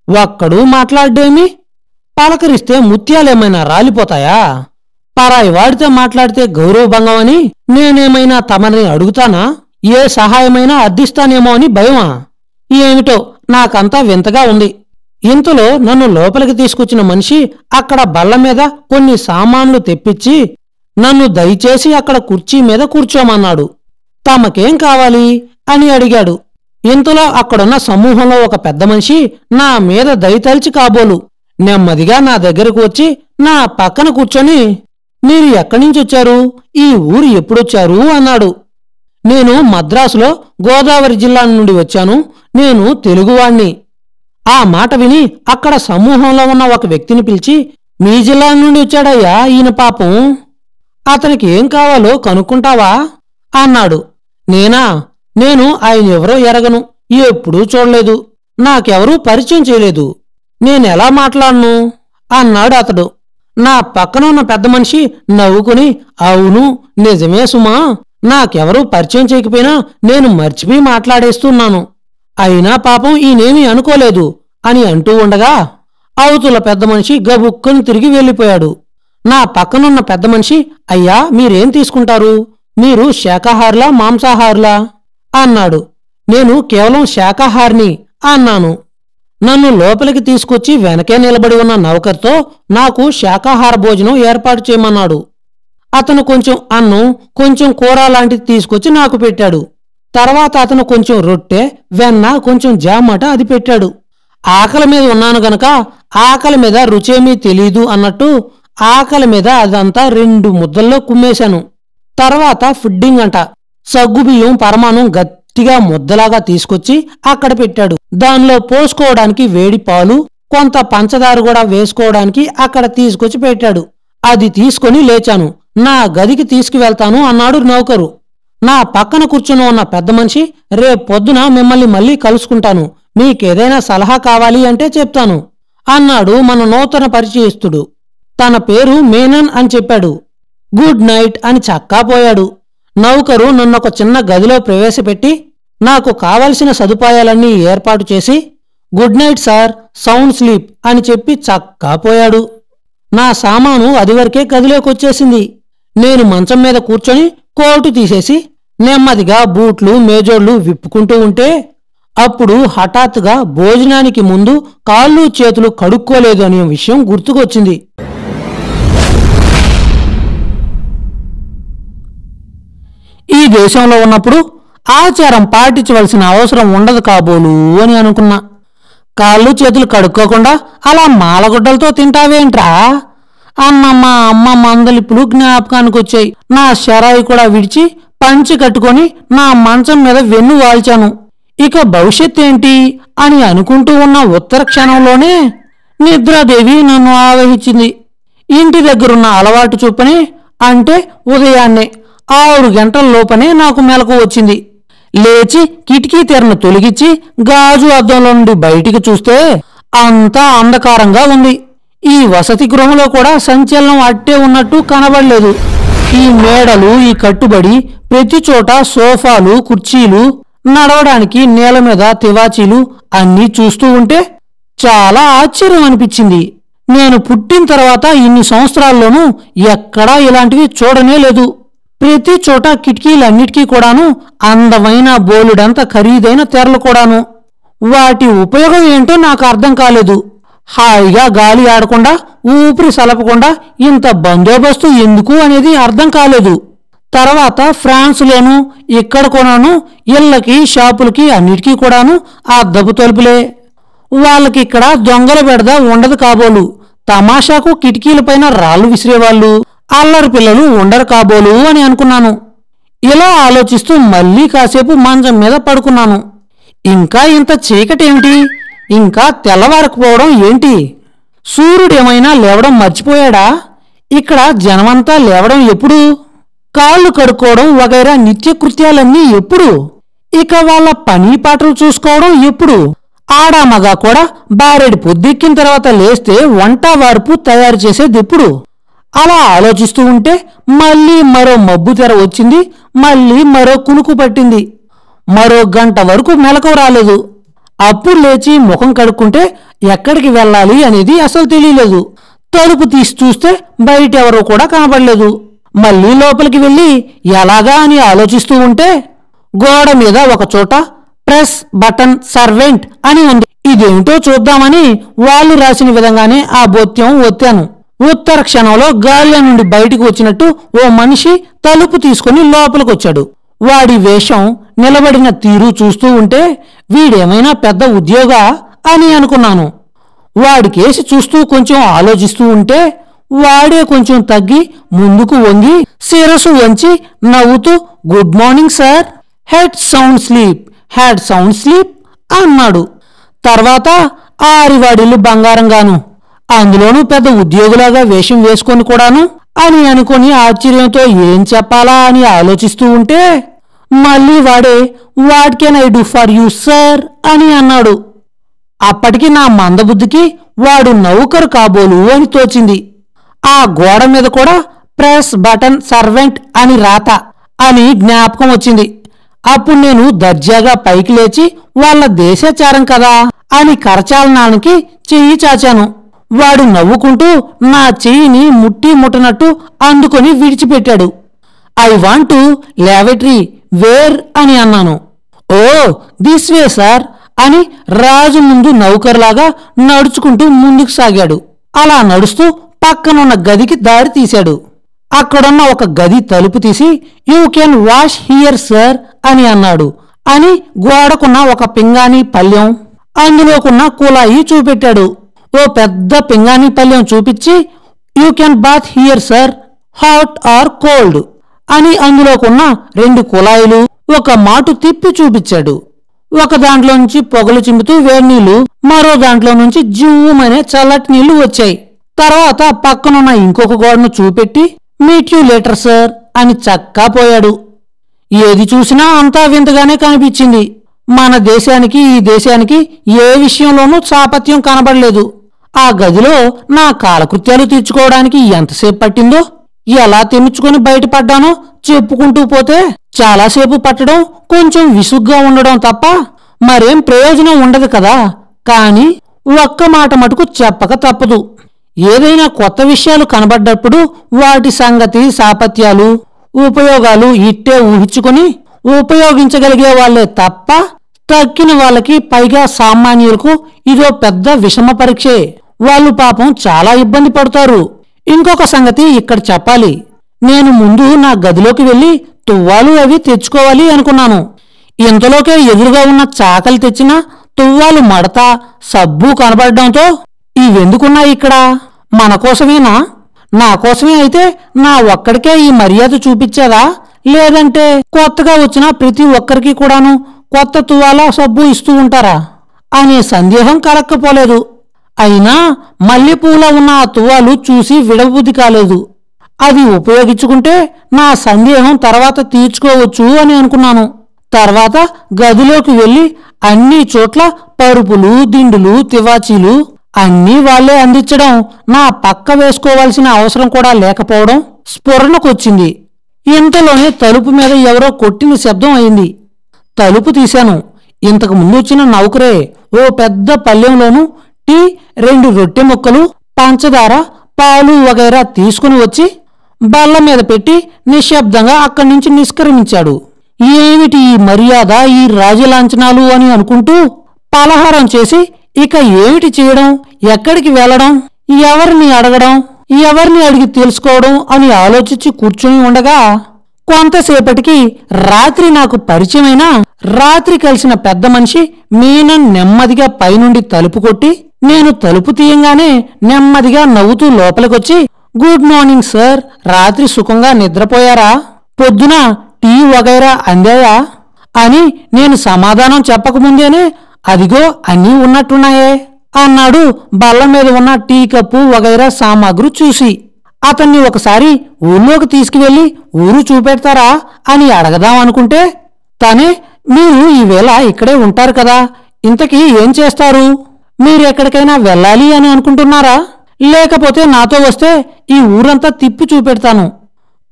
Speaker 2: ఒక్కడూ మాట్లాడ్డేమి. పలకరిస్తే ముత్యాలేమైనా రాలిపోతాయా? పరాయి వాడితో మాట్లాడితే గౌరవభంగం అని నేనేమైనా తమని అడుగుతానా? ఏ సహాయమైనా అర్థిస్తానేమో అని భయమా? ఏమిటో నాకంతా వింతగా ఉంది. ఇంతలో నన్ను లోపలికి తీసుకొచ్చిన మనిషి అక్కడ బల్ల మీద కొన్ని సామాన్లు తెప్పించి నన్ను దయచేసి అక్కడ కుర్చీ మీద కూర్చోమన్నాడు. తమకేం కావాలి అని అడిగాడు. ఇంతలో అక్కడున్న సమూహంలో ఒక పెద్ద మనిషి నా మీద దయతలిచి కాబోలు నెమ్మదిగా నా దగ్గరకు వచ్చి నా పక్కన కూర్చొని, మీరు ఎక్కడ్నించొచ్చారు? ఈ ఊరు ఎప్పుడొచ్చారు అన్నాడు. నేను మద్రాసులో గోదావరి జిల్లా నుండి వచ్చాను. నేను తెలుగువాణ్ణి. ఆ మాట విని అక్కడ సమూహంలో ఉన్న ఒక వ్యక్తిని పిలిచి, మీ జిల్లా నుండి వచ్చాడయ్యా ఈయన పాపం. అతనికి ఏం కావాలో కనుక్కుంటావా అన్నాడు. నేనా? నేను ఆయన ఎవరో ఎరగను, ఎప్పుడూ చూడలేదు, నాకెవరూ పరిచయం చేయలేదు, నేనెలా మాట్లాడను అన్నాడు అతడు. నా పక్కనున్న పెద్ద మనిషి నవ్వుకుని, అవును నిజమే సుమా, నాకెవరూ పరిచయం చేయకపోయినా నేను మర్చిపోయి మాట్లాడేస్తున్నాను. అయినా పాపం ఈయనేమీ అనుకోలేదు అని అంటూ ఉండగా అవతల పెద్ద మనిషి గబుక్కుని తిరిగి వెళ్ళిపోయాడు. నా పక్కనున్న పెద్ద మనిషి, అయ్యా మీరేం తీసుకుంటారు? మీరు శాకాహారులా మాంసాహారులా అన్నాడు. నేను కేవలం శాకాహారిని అన్నాను. నన్ను లోపలికి తీసుకొచ్చి వెనకే నిలబడి ఉన్న నౌకర్తో నాకు శాకాహార భోజనం ఏర్పాటు చేయమన్నాడు. అతను కొంచెం అన్నం, కొంచెం కూర లాంటిది తీసుకొచ్చి నాకు పెట్టాడు. తర్వాత అతను కొంచెం రొట్టె, వెన్న, కొంచెం జామట అది పెట్టాడు. ఆకలి మీద ఉన్నాను గనక ఆకలి మీద రుచేమీ తెలీదు అన్నట్టు ఆకలి మీద అదంతా 2 ముద్దల్లో కుమ్మేశాను. తర్వాత ఫుడ్డింగ్ అంట. సగ్గుబియ్యం పరమాణం గట్టిగా ముద్దలాగా తీసుకొచ్చి అక్కడ పెట్టాడు. దానిలో పోసుకోవడానికి వేడి పాలు, కొంత పంచదార కూడా వేసుకోవడానికి అక్కడ తీసుకొచ్చి పెట్టాడు. అది తీసుకొని లేచాను. నా గదికి తీసుకువెళ్తాను అన్నాడు నౌకరు. నా పక్కన కూర్చుని ఉన్న పెద్ద మనిషి, రేపొద్దున మిమ్మల్ని మళ్ళీ కలుసుకుంటాను, మీకేదైనా సలహా కావాలి అంటే చెప్తాను అన్నాడు మన నూతన పరిచయస్తుడు. తన పేరు మేనన్ అని చెప్పాడు. గుడ్ నైట్ అని చక్కా పోయాడు. నౌకరు నన్నొక చిన్న గదిలో ప్రవేశపెట్టి నాకు కావలసిన సదుపాయాలన్నీ ఏర్పాటు చేసి, good night sir, sound sleep అని చెప్పి చక్కా పోయాడు. నా సామాను అదివరకే గదిలోకొచ్చేసింది. నేను మంచం మీద కూర్చొని కోటు తీసేసి నెమ్మదిగా బూట్లు మేజోళ్లు విప్పుకుంటూ ఉంటే అప్పుడు హఠాత్తుగా భోజనానికి ముందు కాళ్ళు చేతులు కడుక్కోలేదు అనే విషయం గుర్తుకొచ్చింది. ఈ దేశంలో ఉన్నప్పుడు ఆచారం పాటించవలసిన అవసరం ఉండదు కాబోలు అని అనుకున్నా. కాళ్ళు చేతులు కడుక్కోకుండా అలా మాలగుడ్డలతో తింటావేంట్రా అన్న మా అమ్మ మందలిప్పుడు జ్ఞాపకానికి వచ్చాయి. నా షరాయి కూడా విడిచి పంచి కట్టుకొని నా మంచం మీద వెన్ను వాల్చాను. ఇక భవిష్యత్ ఏంటి అని అనుకుంటూ ఉన్న ఉత్తర క్షణంలోనే నిద్రాదేవి నన్ను ఆవహించింది. ఇంటి దగ్గరున్న అలవాటు చూపని, అంటే ఉదయాన్నే 6 గంటల లోపనే నాకు మెలకు వచ్చింది. లేచి కిటికీ తెరను తొలగించి గాజు అద్దంలో నుండి బయటికి చూస్తే అంతా అంధకారంగా ఉంది. ఈ వసతి గృహంలో కూడా సంచలనం అట్టే ఉన్నట్టు కనబడలేదు. ఈ మేడలు, ఈ కట్టుబడి, ప్రతి చోట సోఫాలు, కుర్చీలు, నడవడానికి నేల మీద తివాచీలు అన్నీ చూస్తూ ఉంటే చాలా ఆశ్చర్యం అనిపించింది. నేను పుట్టిన తర్వాత ఇన్ని సంవత్సరాల్లోనూ ఎక్కడా ఇలాంటివి చూడనే లేదు. ప్రతి చోట కిటికీలన్నిటికీ కూడాను అందమైన బోలుడంత ఖరీదైన తెరలు కూడాను. వాటి ఉపయోగం ఏంటో నాకు అర్థం కాలేదు. హాయిగా గాలి ఆడకుండా, ఊపిరి సలపకుండా ఇంత బందోబస్తు ఎందుకు అనేది అర్థం కాలేదు. తర్వాత ఫ్రాన్స్లోనూ ఇక్కడ కూడాను ఇళ్లకి, షాపులకి అన్నిటికీ కూడాను అద్దపు తలుపులే. వాళ్ళకిక్కడ దొంగల బెడద ఉండదు కాబోలు. తమాషాకు కిటికీలపైన రాళ్లు విసిరేవాళ్ళు, అల్లరి పిల్లలు ఉండరు కాబోలు అని అనుకున్నాను. ఇలా ఆలోచిస్తూ మళ్ళీ కాసేపు మంచం మీద పడుకున్నాను. ఇంకా ఇంత చీకటేమిటి? ఇంకా తెల్లవారకపోవడం ఏంటి? సూర్యుడేమైనా లేవడం మర్చిపోయాడా? ఇక్కడ జనమంతా లేవడం ఎప్పుడు? కాళ్ళు కడుక్కోవడం వగైరా నిత్యకృత్యాలన్నీ ఎప్పుడు? ఇక వాళ్ళ పని పాటలు చూసుకోవడం ఎప్పుడు? ఆడామగా కూడా బారెడు పొద్దెక్కిన తర్వాత లేస్తే వంట వార్పు తయారు చేసేది ఎప్పుడు? అలా ఆలోచిస్తూ ఉంటే మళ్ళీ మరో మబ్బు తెర వచ్చింది. మళ్ళీ మరో కునుకు పట్టింది. మరో గంట వరకు మెలకువ రాలేదు. అప్పుడు లేచి ముఖం కడుక్కుంటే ఎక్కడికి వెళ్ళాలి అనేది అసలు తెలియలేదు. తలుపు తీసి చూస్తే బయటెవరూ కూడా కనబడలేదు. మళ్ళీ లోపలికి వెళ్ళి ఎలాగా అని ఆలోచిస్తూ ఉంటే గోడ మీద ఒక చోట ప్రెస్ బటన్ సర్వెంట్ అని ఉంది. ఇదేమిటో చూద్దామని వాళ్ళు రాసిన విధంగానే ఆ బొత్యం ఒత్తాను. ఉత్తర క్షణంలో గాలిలో నుండి బయటికి వచ్చినట్టు ఓ మనిషి తలుపు తీసుకుని లోపలికొచ్చాడు. వాడి వేషం, నిలబడిన తీరు చూస్తూ ఉంటే వీడేమైనా పెద్ద ఉద్యోగా అని అనుకున్నాను. వాడి కేసి చూస్తూ కొంచెం ఆలోచిస్తూ ఉంటే వాడే కొంచెం తగ్గి ముందుకు వంగి శిరసు వంచి నవ్వుతూ good morning sir, head sound sleep అన్నాడు. తర్వాత ఆరివాడిల్లు బంగారంగాను, అందులోనూ పెద్ద ఉద్యోగులాగా వేషం వేసుకొని కూడాను అని అనుకుని ఆశ్చర్యంతో ఏం చెప్పాలా అని ఆలోచిస్తూ ఉంటే మళ్ళీ వాడే what can I do for you sir అని అన్నాడు. అప్పటికి నా మందబుద్ధికి వాడు నౌకరు కాబోలు అని తోచింది. ఆ గోడ మీద కూడా ప్రెస్ బటన్ సర్వెంట్ అని రాత అని జ్ఞాపకం వచ్చింది. అప్పుడు నేను దర్జాగా పైకి లేచి వాళ్ళ దేశాచారం కదా అని కరచాలనానికి చెయ్యి చాచాను. వాడు నవ్వుకుంటూ నా చెయ్యిని ముట్టి ముట్టనట్టు అందుకొని విడిచిపెట్టాడు. I want to laboratory where అని అన్నాను. ఓ దిస్ వే సార్ అని రాజు ముందు నౌకర్లాగా నడుచుకుంటూ ముందుకు సాగాడు. అలా నడుస్తూ పక్కనున్న గదికి దారి తీశాడు. అక్కడున్న ఒక గది తలుపు తీసి you can wash here sir అని అన్నాడు. అని గోడకున్న ఒక పింగాణి పళ్ళెం, అందులోకున్న కుళాయి చూపెట్టాడు. ఓ పెద్ద పింగాణి పళ్ళెం చూపించి you can bath here sir, hot or cold అని అందులోకున్న 2 కుళాయిలు ఒక మాటు తిప్పి చూపించాడు. ఒక దాంట్లో నుంచి పొగలు చిమ్ముతూ వేడి నీళ్లు, మరో దాంట్లో నుంచి జివ్వుమనే చల్లటి నీళ్లు వచ్చాయి. తర్వాత పక్కనున్న ఇంకొక గోడను చూపెట్టి మీట్ యూ లేటర్ సార్ అని చక్కా పోయాడు. ఏది చూసినా అంతా వింతగానే కనిపించింది. మన దేశానికి ఈ దేశానికి ఏ విషయంలోనూ సాపత్యం కనబడలేదు. ఆ గదిలో నా కాలకృత్యాలు తీర్చుకోవడానికి ఎంతసేపు పట్టిందో, ఎలా తెమిచ్చుకొని బయటపడ్డానో చెప్పుకుంటూ పోతే చాలాసేపు పట్టడం, కొంచెం విసుగ్గా ఉండడం తప్ప మరేం ప్రయోజనం ఉండదు కదా. కాని ఒక్క మాట మటుకు చెప్పక తప్పదు. ఏదైనా కొత్త విషయాలు కనబడ్డప్పుడు వాటి సంగతి, సాపత్యాలు, ఉపయోగాలు ఇట్టే ఊహించుకొని ఉపయోగించగలిగే వాళ్లే తప్ప తక్కిన వాళ్ళకి, పైగా సామాన్యులకు ఇదో పెద్ద విషమ పరీక్షే. వాళ్ళు పాపం చాలా ఇబ్బంది పడతారు. ఇంకొక సంగతి ఇక్కడ చెప్పాలి. నేను ముందు నా గదిలోకి వెళ్లి తువ్వాలు అవి తెచ్చుకోవాలి అనుకున్నాను. ఇంతలోకే ఎదురుగా ఉన్న చాకలి తెచ్చిన తువ్వాలు మడత, సబ్బు కనబడడంతో ఇవెందుకున్నాయి ఇక్కడ? మన కోసమేనా? నా కోసమే అయితే నా ఒక్కడికే ఈ మర్యాద చూపించేదా, లేదంటే కొత్తగా వచ్చిన ప్రతి ఒక్కరికి కూడాను కొత్త తువ్వాల, సబ్బు ఇస్తూ ఉంటారా అనే సందేహం కలక్కపోలేదు. అయినా మల్లెపూల ఉన్న ఆ తువ్వాలు చూసి విడబుద్ధి కాలేదు. అది ఉపయోగించుకుంటే నా సందేహం తర్వాత తీర్చుకోవచ్చు అని అనుకున్నాను. తర్వాత గదిలోకి వెళ్లి అన్ని చోట్ల పరుపులు, దిండులు, తివాచీలు అన్నీ వాళ్లే అందించడం, నా పక్క వేసుకోవాల్సిన అవసరం కూడా లేకపోవడం స్ఫురణకొచ్చింది. ఇంతలోనే తలుపు మీద ఎవరో కొట్టిన శబ్దం అయింది. తలుపు తీశాను. ఇంతకు ముందు వచ్చిన నౌకరే ఓ పెద్ద పళ్ళెంలోనూ టీ, 2 రొట్టె ముక్కలు, పంచదార, పాలు వగైరా తీసుకుని వచ్చి బల్ల మీద పెట్టి నిశ్శబ్దంగా అక్కడి నుంచి నిష్క్రమించాడు. ఏమిటి ఈ మర్యాద, ఈ రాజలాంఛనాలు అని అనుకుంటూ పలహారం చేసి ఇక ఏమిటి చేయడం, ఎక్కడికి వెళ్లడం, ఎవరిని అడగడం, ఎవరిని అడిగి తెలుసుకోవడం అని ఆలోచించి కూర్చుని ఉండగా కొంతసేపటికి రాత్రి నాకు పరిచయమైన, రాత్రి కలిసిన పెద్ద మనిషి మీనన్ నెమ్మదిగా పైనుండి తలుపు కొట్టి నేను తలుపు తీయంగానే నెమ్మదిగా నవ్వుతూ లోపలికొచ్చి గుడ్ మార్నింగ్ సార్, రాత్రి సుఖంగా నిద్రపోయారా, పొద్దున టీ వగైరా అందాయా అని నేను సమాధానం చెప్పకముందేనే అదిగో అన్నీ ఉన్నట్టున్నాయే అన్నాడు బల్ల మీద ఉన్న టీ కప్పు వగైరా సామాగ్రి చూసి. అతన్ని ఒకసారి ఊళ్ళోకి తీసుకువెళ్లి ఊరు చూపెడతారా అని అడగదామనుకుంటే తనే మీరు ఈవేళ ఇక్కడే ఉంటారు కదా, ఇంతకీ ఏం చేస్తారు, మీరెక్కడికైనా వెళ్ళాలి అని అనుకుంటున్నారా, లేకపోతే నాతో వస్తే ఈ ఊరంతా తిప్పి చూపెడతాను,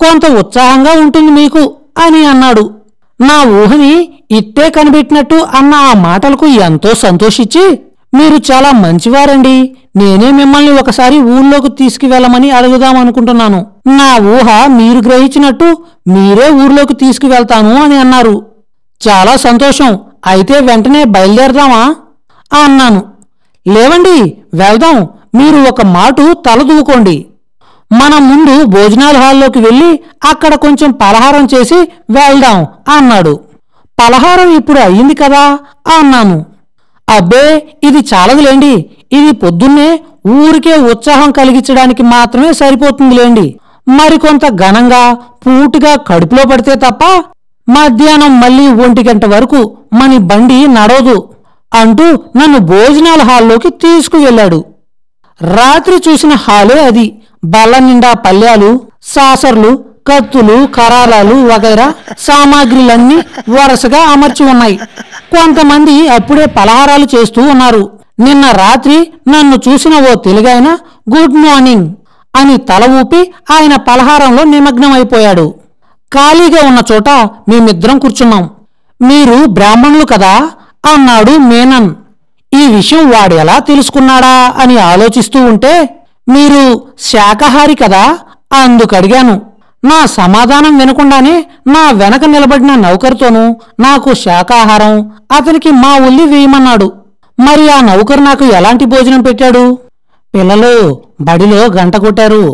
Speaker 2: కొంత ఉత్సాహంగా ఉంటుంది మీకు అని అన్నాడు. నా ఊహని ఇట్టే కనిపెట్టినట్టు అన్న ఆ మాటలకు ఎంతో సంతోషించి, మీరు చాలా మంచివారండి, నేనే మిమ్మల్ని ఒకసారి ఊళ్ళోకి తీసుకువెళ్ళమని అడుగుదామనుకుంటున్నాను. నా ఊహ మీరు గ్రహించినట్టు మీరే ఊర్లోకి తీసుకువెళ్తాను అని అన్నారు. చాలా సంతోషం, అయితే వెంటనే బయలుదేరదామా అన్నాను. లేవండి, వెళ్దాం, మీరు ఒక మాటు తలదూకోండి. మనం ముందు భోజనాల హాల్లోకి వెళ్ళి అక్కడ కొంచెం పలహారం చేసి వెళ్దాం అన్నాడు. పలహారం ఇప్పుడు అయ్యింది కదా అన్నాను. అబ్బే, ఇది చాలదులేండి, ఇది పొద్దున్నే ఊరికే ఉత్సాహం కలిగించడానికి మాత్రమే సరిపోతుందిలేండి. మరికొంత ఘనంగా పూటుగా కడుపులో పడితే తప్ప మధ్యాహ్నం మళ్ళీ 1 గంట వరకు మన బండి నడవదు అంటూ నన్ను భోజనాల హాల్లోకి తీసుకువెళ్ళాడు. రాత్రి చూసిన హాలే అది. బల్ల నిండా పళ్ళ్యాలు, సాసర్లు, కత్తులు, కరాలాలు వగైరా సామాగ్రిలన్నీ వరుసగా అమర్చి ఉన్నాయి. కొంతమంది అప్పుడే పలహారాలు చేస్తూ ఉన్నారు. నిన్న రాత్రి నన్ను చూసిన ఓ తెలుగాయన గుడ్ మార్నింగ్ అని తల ఊపి ఆయన పలహారంలో నిమగ్నమైపోయాడు. ఖాళీగా ఉన్న చోట మేమిద్దరం కూర్చున్నాం. మీరు బ్రాహ్మణులు కదా అన్నాడు మేనన్. ఈ విషయం వాడు ఎలా తెలుసుకున్నాడా అని ఆలోచిస్తూ ఉంటే, మీరు శాకాహారి కదా అందుకడిగాను. నా సమాధానం వినకుండానే నా వెనక నిలబడిన నౌకరుతోనూ నాకు శాకాహారం, అతనికి మా ఉల్లి వేయమన్నాడు. మరి ఆ నౌకరు నాకు ఎలాంటి భోజనం పెట్టాడు? పిల్లలు బడిలో గంట కొట్టారు.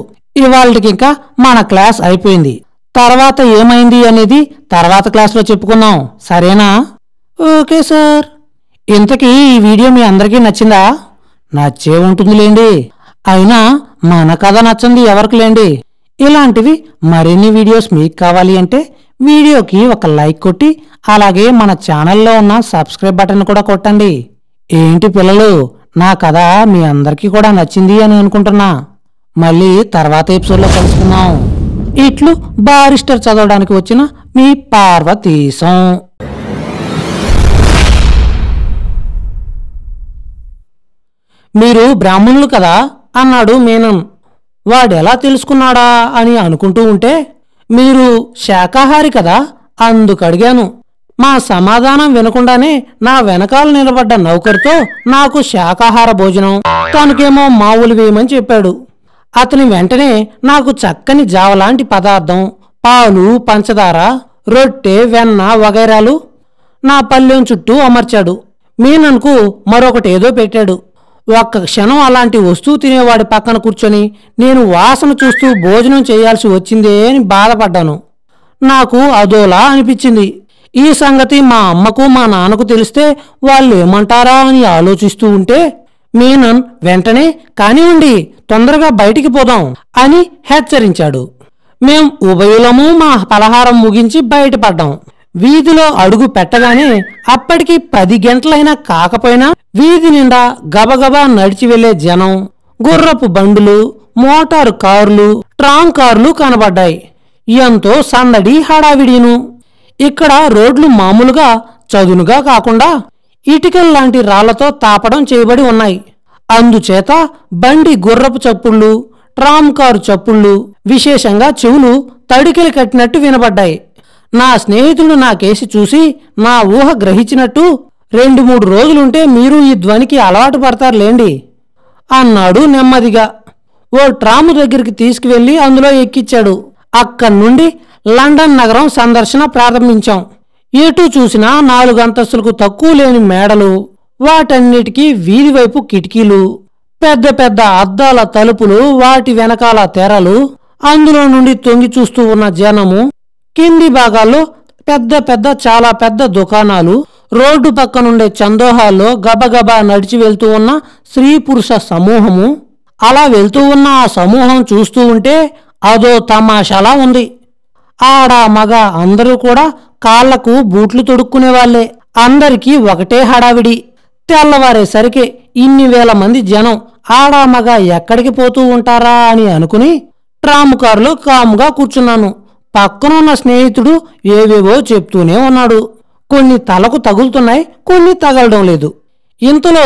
Speaker 2: ఇవాళకింకా మన క్లాస్ అయిపోయింది. తర్వాత ఏమైంది అనేది తర్వాత క్లాస్లో చెప్పుకుందాం, సరేనా? Okay sir. ఇంతకీ ఈ వీడియో మీ అందరికీ నచ్చిందా? నచ్చే ఉంటుందిలేండి. అయినా మన కథ నచ్చంది ఎవరికి లేండి. ఇలాంటివి మరిన్ని వీడియోస్ మీకు కావాలి అంటే వీడియోకి ఒక లైక్ కొట్టి అలాగే మన ఛానల్లో ఉన్న సబ్స్క్రైబ్ బటన్ కూడా కొట్టండి. ఏంటి పిల్లలు, నా కథ మీ అందరికీ కూడా నచ్చింది అని అనుకుంటున్నా. మళ్ళీ తర్వాత ఎపిసోడ్లో కలుసుకుందాం. ఇట్లు బారిస్టర్ చదవడానికి వచ్చిన మీ పార్వతీశం. మీరు బ్రాహ్మణులు కదా అన్నాడు మేనన్. వాడెలా తెలుసుకున్నాడా అని అనుకుంటూ ఉంటే, మీరు శాకాహారి కదా అందుకడిగాను. మా సమాధానం వినకుండానే నా వెనకాల నిలబడ్డ నౌకరుతో నాకు శాకాహార భోజనం, తనకేమో మావులు వేయమని చెప్పాడు. అతని వెంటనే నాకు చక్కని జావలాంటి పదార్థం, పాలు, పంచదార, రొట్టె, వెన్న వగైరాలు నా పల్లెం చుట్టూ అమర్చాడు. మీనన్కు మరొకటేదో పెట్టాడు. ఒక్క క్షణం అలాంటి వస్తువు తినేవాడి పక్కన కూర్చొని నేను వాసన చూస్తూ భోజనం చేయాల్సి వచ్చిందే అని బాధపడ్డాను. నాకు అదోలా అనిపించింది. ఈ సంగతి మా అమ్మకు మా నాన్నకు తెలిస్తే వాళ్ళు ఏమంటారా అని ఆలోచిస్తూ ఉంటే, మీనన్ వెంటనే కానివ్వండి, తొందరగా బయటికి పోదాం అని హెచ్చరించాడు. మేం ఉభయులము మా పలహారం ముగించి బయటపడ్డాం. వీధిలో అడుగు పెట్టగానే అప్పటికి 10 గంటలైనా కాకపోయినా వీధి నిండా గబగబా నడిచి వెళ్లే జనం, గుర్రపు బండులు, మోటారు కార్లు, ట్రామ్ కార్లు కనబడ్డాయి. ఎంతో సందడి హడావిడిను. ఇక్కడ రోడ్లు మామూలుగా చదునుగా కాకుండా ఇటుకల్లాంటి రాళ్లతో తాపడం చేయబడి ఉన్నాయి. అందుచేత బండి గుర్రపు చప్పుళ్ళు, ట్రామ్ కారు చప్పుళ్ళు విశేషంగా చెవులు తడికెలు కట్టినట్టు వినబడ్డాయి. నా స్నేహితుడు నాకేసి చూసి నా ఊహ గ్రహించినట్టు, 2-3 రోజులుంటే మీరు ఈ ధ్వనికి అలవాటు పడతారులేండి అన్నాడు నెమ్మదిగా. ఓ ట్రాము దగ్గరికి తీసుకువెళ్లి అందులో ఎక్కించాడు. అక్కడి నుండి లండన్ నగరం సందర్శన ప్రారంభించాం. ఎటు చూసినా 4 అంతస్తులకు తక్కువ లేని మేడలు, వాటన్నిటికీ వీధి వైపు కిటికీలు, పెద్ద పెద్ద అద్దాల తలుపులు, వాటి వెనకాల తెరలు, అందులో నుండి తొంగి చూస్తూ ఉన్న జనము, కింది భాగాల్లో పెద్ద పెద్ద చాలా పెద్ద దుకాణాలు, రోడ్డు పక్కనుండే చందోహాల్లో గబగబా నడిచి వెళ్తూ ఉన్న స్త్రీ పురుష సమూహము. అలా వెళ్తూ ఉన్న ఆ సమూహం చూస్తూ ఉంటే అదో తమాషాలా ఉంది. ఆడ మగ అందరూ కూడా కాళ్లకు బూట్లు తొడుక్కునేవాళ్లే. అందరికీ ఒకటే హడావిడి. తెల్లవారేసరికి ఇన్ని వేల మంది జనం ఆడా మగ ఎక్కడికి పోతూ ఉంటారా అని అనుకుని ట్రాము కారులో కాముగా కూర్చున్నాను. పక్కనున్న స్నేహితుడు ఏవేవో చెప్తూనే ఉన్నాడు. కొన్ని తలకు తగులుతున్నాయి, కొన్ని తగలడం లేదు. ఇంతలో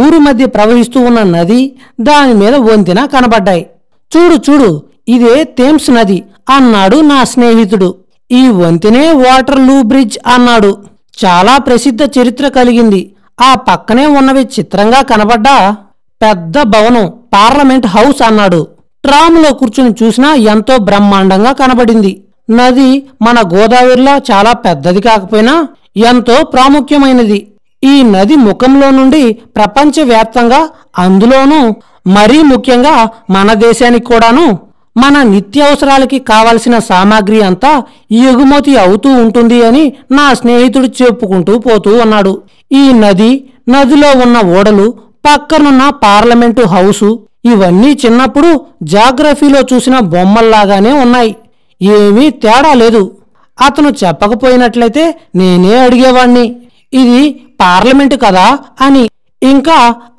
Speaker 2: ఊరి మధ్య ప్రవహిస్తూ ఉన్న నది, దాని మీద వంతెన కనబడ్డాయి. చూడు చూడు, ఇదే థేమ్స్ నది అన్నాడు నా స్నేహితుడు. ఈ వంతెనే వాటర్లూ బ్రిడ్జ్ అన్నాడు. చాలా ప్రసిద్ధ చరిత్ర కలిగింది. ఆ పక్కనే ఉన్నవి చిత్రంగా కనబడ్డా పెద్ద భవనం పార్లమెంట్ హౌస్ అన్నాడు. ట్రామ్లో కూర్చుని చూసినా ఎంతో బ్రహ్మాండంగా కనబడింది. నది మన గోదావరిలో చాలా పెద్దది కాకపోయినా ఎంతో ప్రాముఖ్యమైనది. ఈ నది ముఖంలో నుండి ప్రపంచవ్యాప్తంగా, అందులోనూ మరీ ముఖ్యంగా మన దేశానికి కూడాను మన నిత్యావసరాలకి కావలసిన సామాగ్రి అంతా ఎగుమతి అవుతూ ఉంటుంది అని నా స్నేహితుడు చెప్పుకుంటూ పోతూ ఉన్నాడు. ఈ నదిలో ఉన్న ఓడలు, పక్కనున్న పార్లమెంటు హౌసు ఇవన్నీ చిన్నప్పుడు జాగ్రఫీలో చూసిన బొమ్మల్లాగానే ఉన్నాయి. ఏమీ తేడా లేదు. అతను చెప్పకపోయినట్లయితే నేనే అడిగేవాణ్ణి, ఇది పార్లమెంటు కదా అని. ఇంకా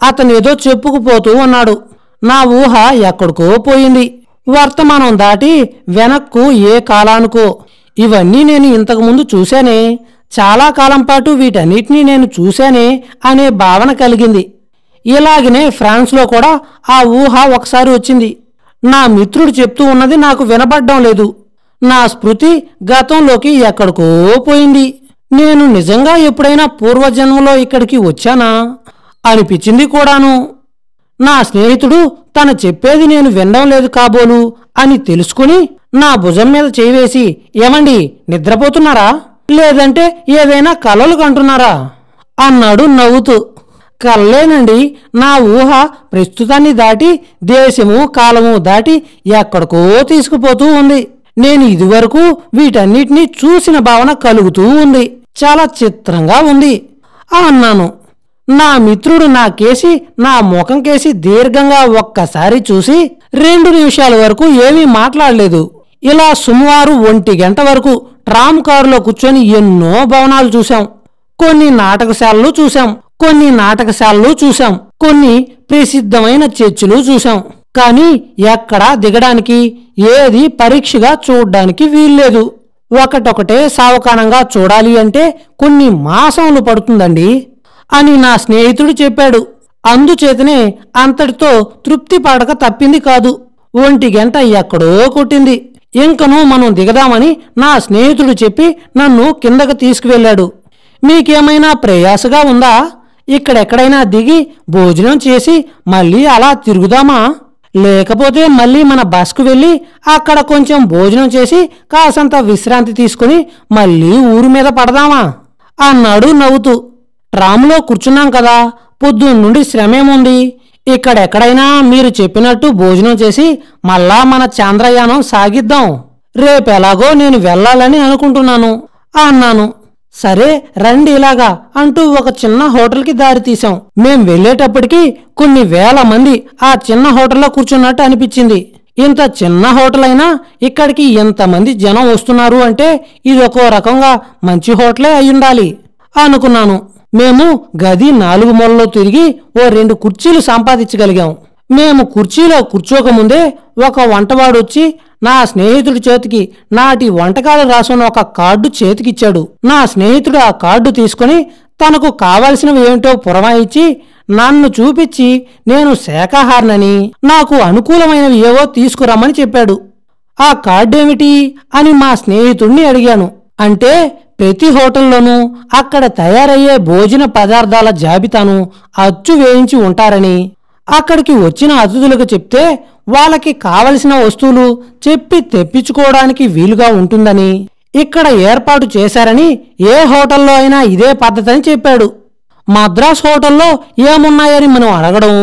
Speaker 2: అతనేదో చెప్పుకుపోతూ ఉన్నాడు. నా ఊహ ఎక్కడికో పోయింది. వర్తమానం దాటి వెనక్కు ఏ కాలానికో. ఇవన్నీ నేను ఇంతకుముందు చూశానే, చాలా కాలం పాటు వీటన్నిటినీ నేను చూశానే అనే భావన కలిగింది. ఇలాగనే ఫ్రాన్స్లో కూడా ఆ ఊహ ఒకసారి వచ్చింది. నా మిత్రుడు చెప్తూ ఉన్నది నాకు వినబడ్డం లేదు. నా స్మృతి గతంలోకి ఎక్కడికో పోయింది. నేను నిజంగా ఎప్పుడైనా పూర్వజన్మలో ఇక్కడికి వచ్చానా అనిపించింది కూడాను. నా స్నేహితుడు తను చెప్పేది నేను వినడం లేదు కాబోలు అని తెలుసుకుని నా భుజం మీద చేయివేసి, ఏమండి నిద్రపోతున్నారా, లేదంటే ఏదైనా కలలు కంటున్నారా అన్నాడు నవ్వుతూ. కల్లేనండి, నా ఊహ ప్రస్తుతాన్ని దాటి దేశము కాలము దాటి ఎక్కడికో తీసుకుపోతూ ఉంది. నేను ఇదివరకు వీటన్నిటినీ చూసిన భావన కలుగుతూ ఉంది. చాలా చిత్రంగా ఉంది అన్నాను. నా మిత్రుడు నా కేసి, నా ముఖం కేసి దీర్ఘంగా ఒక్కసారి చూసి 2 నిమిషాల వరకు ఏమీ మాట్లాడలేదు. ఇలా సుమారు 1 గంట వరకు ట్రామ్ కారులో కూర్చొని ఎన్నో భవనాలు చూశాం. కొన్ని నాటకశాలలు చూశాం. కొన్ని ప్రసిద్ధమైన చర్చిలు చూశాం. కానీ ఎక్కడా దిగడానికి, ఏది పరీక్షగా చూడ్డానికి వీల్లేదు. ఒకటొకటే సావకానంగా చూడాలి అంటే కొన్ని మాసములు పడుతుందండి అని నా స్నేహితుడు చెప్పాడు. అందుచేతనే అంతటితో తృప్తి పడక తప్పింది కాదు. 1 గంట ఎక్కడో కొట్టింది. ఇంకనూ మనం దిగదామని నా స్నేహితుడు చెప్పి నన్ను కిందకు తీసుకువెళ్ళాడు. మీకేమైనా ప్రయాసగా ఉందా? ఇక్కడెక్కడైనా దిగి భోజనం చేసి మళ్ళీ అలా తిరుగుదామా? లేకపోతే మళ్ళీ మన బస్కు వెళ్ళి అక్కడ కొంచెం భోజనం చేసి కాసంత విశ్రాంతి తీసుకుని మళ్ళీ ఊరి మీద పడదామా అన్నాడు నవ్వుతూ. ట్రామ్లో కూర్చున్నాం కదా, పొద్దున్న నుండి శ్రమేముంది. ఇక్కడెక్కడైనా మీరు చెప్పినట్టు భోజనం చేసి మళ్ళా మన చంద్రయానం సాగిద్దాం. రేపెలాగో నేను వెళ్ళాలని అనుకుంటున్నాను అన్నాను. సరే రండి ఇలాగా అంటూ ఒక చిన్న హోటల్కి దారి తీశాం. మేం వెళ్లేటప్పటికీ కొన్ని వేల మంది ఆ చిన్న హోటల్లో కూర్చున్నట్టు అనిపించింది. ఇంత చిన్న హోటల్ అయినా ఇక్కడికి ఎంతమంది జనం వస్తున్నారు అంటే ఇదొక రకంగా మంచి హోటలే అయ్యుండాలి అనుకున్నాను. మేము గది 4 మూలలో తిరిగి ఓ 2 కుర్చీలు సంపాదించగలిగాం. మేము కుర్చీలో కూర్చోకముందే ఒక వంటవాడొచ్చి నా స్నేహితుడి చేతికి నాటి వంటకాలు రాసున్న ఒక కార్డు చేతికిచ్చాడు. నా స్నేహితుడు ఆ కార్డు తీసుకుని తనకు కావలసినవి ఏమిటో పురమాయించి నన్ను చూపించి నేను శాకాహారనని, నాకు అనుకూలమైనవి ఏవో తీసుకురమ్మని చెప్పాడు. ఆ కార్డేమిటి అని మా స్నేహితుడిని అడిగాను. అంటే ప్రతి హోటల్లోనూ అక్కడ తయారయ్యే భోజన పదార్థాల జాబితాను అచ్చు వేయించి ఉంటారని, అక్కడికి వచ్చిన అతిథులకు చెప్తే వాళ్ళకి కావలసిన వస్తువులు చెప్పి తెప్పించుకోవడానికి వీలుగా ఉంటుందని ఇక్కడ ఏర్పాటు చేశారని, ఏ హోటల్లో అయినా ఇదే పద్ధతని చెప్పాడు. మద్రాస్ హోటల్లో ఏమున్నాయని మనం అడగడం,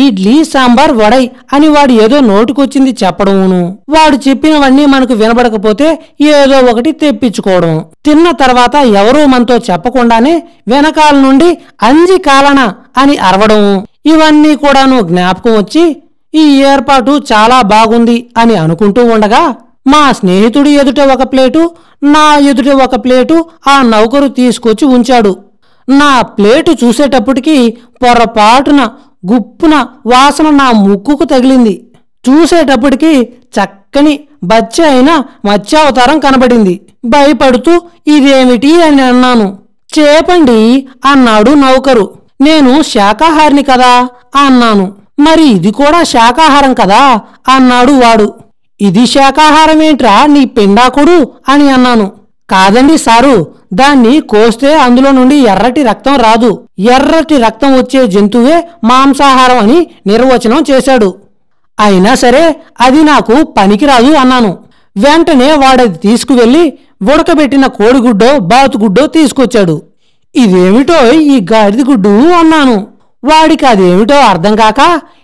Speaker 2: ఇడ్లీ సాంబార్ వడై అని వాడు ఏదో నోటికొచ్చింది చెప్పడమును, వాడు చెప్పినవన్నీ మనకు వినబడకపోతే ఏదో ఒకటి తెప్పించుకోవడం, తిన్న తర్వాత ఎవరూ మనతో చెప్పకుండానే వెనకాల నుండి అంజి కాలన అని అరవడం, ఇవన్నీ కూడాను జ్ఞాపకం వచ్చి ఈ ఏర్పాటు చాలా బాగుంది అని అనుకుంటూ ఉండగా మా స్నేహితుడి ఎదుట ఒక ప్లేటు, నా ఎదుట ఒక ప్లేటు ఆ నౌకరు తీసుకొచ్చి ఉంచాడు. నా ప్లేటు చూసేటప్పటికి పొరపాటున గుప్పున వాసన నా ముక్కుకు తగిలింది. చూసేటప్పటికి చక్కని బచ్చ అయిన మత్స్యావతారం కనబడింది. భయపడుతూ ఇదేమిటి అని అన్నాను. చేపండి అన్నాడు నౌకరు. నేను శాకాహారిని కదా అన్నాను. మరి ఇది కూడా శాకాహారం కదా అన్నాడు వాడు. ఇది శాకాహారమేంట్రా నీ పిండాకుడు అని అన్నాను. కాదండి సారు, దాన్ని కోస్తే అందులో నుండి ఎర్రటి రక్తం రాదు. ఎర్రటి రక్తం వచ్చే జంతువే మాంసాహారం అని నిర్వచనం చేశాడు. అయినా సరే అది నాకు పనికిరాదు అన్నాను. వెంటనే వాడది తీసుకువెళ్లి ఉడకబెట్టిన కోడిగుడ్డో బాతుగుడ్డో తీసుకొచ్చాడు. ఇదేమిటో ఈ గాడిద గుడ్డు అన్నాను. వాడికి అదేమిటో అర్థం కాక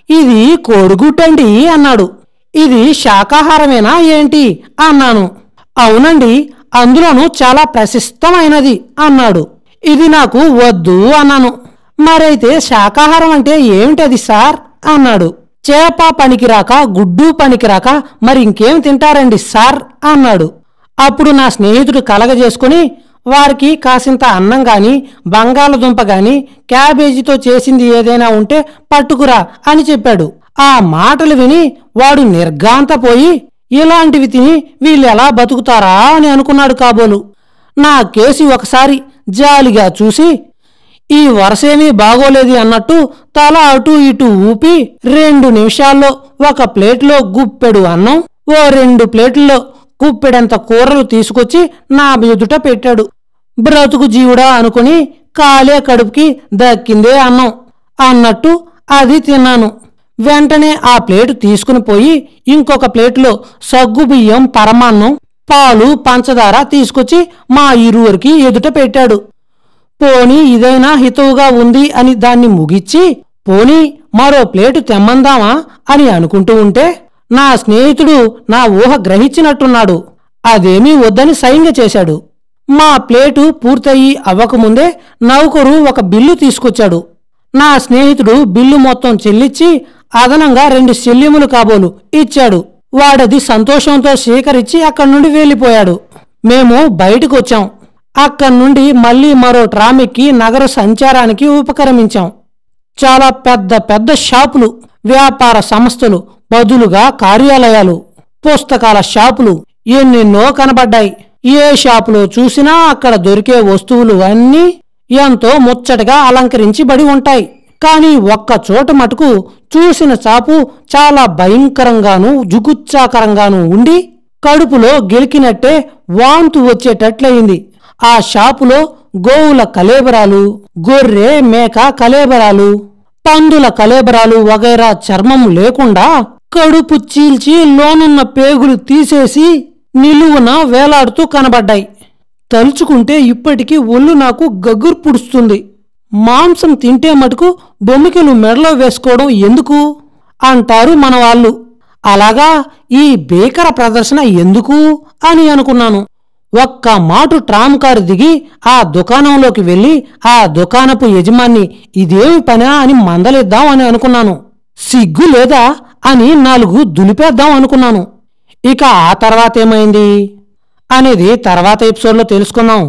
Speaker 2: ఇది కోడిగుడ్డండి అన్నాడు. ఇది శాకాహారమేనా ఏంటి అన్నాను. అవునండి, అందులోనూ చాలా ప్రశస్తమైనది అన్నాడు. ఇది నాకు వద్దు అన్నాను. మరైతే శాకాహారం అంటే ఏమిటది సార్ అన్నాడు. చేప పనికిరాక గుడ్డు పనికిరాక మరి ఇంకేం తింటారండి సార్ అన్నాడు. అప్పుడు నా స్నేహితుడు కలగజేసుకుని వారికి కాసింత అన్నం గాని బంగాళదుంప గాని క్యాబేజీతో చేసింది ఏదైనా ఉంటే పట్టుకురా అని చెప్పాడు. ఆ మాటలు విని వాడు నిర్ఘాంతపోయి ఇలాంటివి తిని వీళ్ళెలా బతుకుతారా అని అనుకున్నాడు కాబోలు. నా కేసి ఒకసారి జాలిగా చూసి ఈ వరసేమీ బాగోలేదు అన్నట్టు తల అటు ఇటు ఊపి 2 నిమిషాల్లో ఒక ప్లేట్లో గుప్పెడు అన్నం, ఓ 2 ప్లేట్లలో గుప్పెడంత కూరలు తీసుకొచ్చి నా ఎదుట పెట్టాడు. బ్రతుకు జీవుడా అనుకుని కాలే కడుపుకి దక్కిందే అన్నం అన్నట్టు అది తిన్నాను. వెంటనే ఆ ప్లేటు తీసుకుని పోయి ఇంకొక ప్లేట్లో సగ్గుబియ్యం పరమాన్నం, పాలు, పంచదార తీసుకొచ్చి మా ఇరువురికి ఎదుట పెట్టాడు. పోనీ ఇదైనా హితవుగా ఉంది అని దాన్ని ముగిచ్చి పోనీ మరో ప్లేటు తెమ్మందామా అని అనుకుంటూ ఉంటే నా స్నేహితుడు నా ఊహ గ్రహించినట్టున్నాడు. అదేమీ వద్దని సైంగ చేశాడు. మా ప్లేటు పూర్తయి అవ్వకముందే నౌకరు ఒక బిల్లు తీసుకొచ్చాడు. నా స్నేహితుడు బిల్లు మొత్తం చెల్లించి అదనంగా 2 శల్యములు కాబోలు ఇచ్చాడు. వాడది సంతోషంతో స్వీకరించి అక్కడి నుండి వెళ్ళిపోయాడు. మేము బయటకొచ్చాం. అక్కడి నుండి మళ్లీ మరో ట్రామెక్కి నగర సంచారానికి ఉపక్రమించాం. చాలా పెద్ద పెద్ద షాపులు, వ్యాపార సంస్థలు, బదులుగా కార్యాలయాలు, పుస్తకాల షాపులు ఎన్నెన్నో కనబడ్డాయి. ఏ షాపులో చూసినా అక్కడ దొరికే వస్తువులు అన్నీ ఎంతో ముచ్చటగా అలంకరించబడి ఉంటాయి. కాని ఒక్క చోట మటుకు చూసిన చాపు చాలా భయంకరంగానూ జుగుచ్చాకరంగానూ ఉండి కడుపులో గెలికినట్టే వాంతు వచ్చేటట్లయింది. ఆ షాపులో గోవుల కలేబరాలు, గొర్రె మేక కలేబరాలు, పందుల కలేబరాలు వగైరా చర్మం లేకుండా కడుపు చీల్చి లోనున్న పేగులు తీసేసి నిలువున వేలాడుతూ కనబడ్డాయి. తలుచుకుంటే ఇప్పటికీ ఒళ్ళు నాకు గగురు పుడుస్తుంది. మాంసం తింటే మటుకు బొమ్మికలు మెడలో వేసుకోవడం ఎందుకు అంటారు మన వాళ్ళు. అలాగా ఈ భీకర ప్రదర్శన ఎందుకు అని అనుకున్నాను. ఒక్క మాటు ట్రామ్ కారు దిగి ఆ దుకాణంలోకి వెళ్లి ఆ దుకాణపు యజమాన్ని ఇదేమి పనా అని మందలిద్దాం అని అనుకున్నాను. సిగ్గు లేదా అని 4 దులిపేద్దాం అనుకున్నాను. ఇక ఆ తర్వాతేమైంది అనేది తర్వాత ఎపిసోడ్లో తెలుసుకుందాం.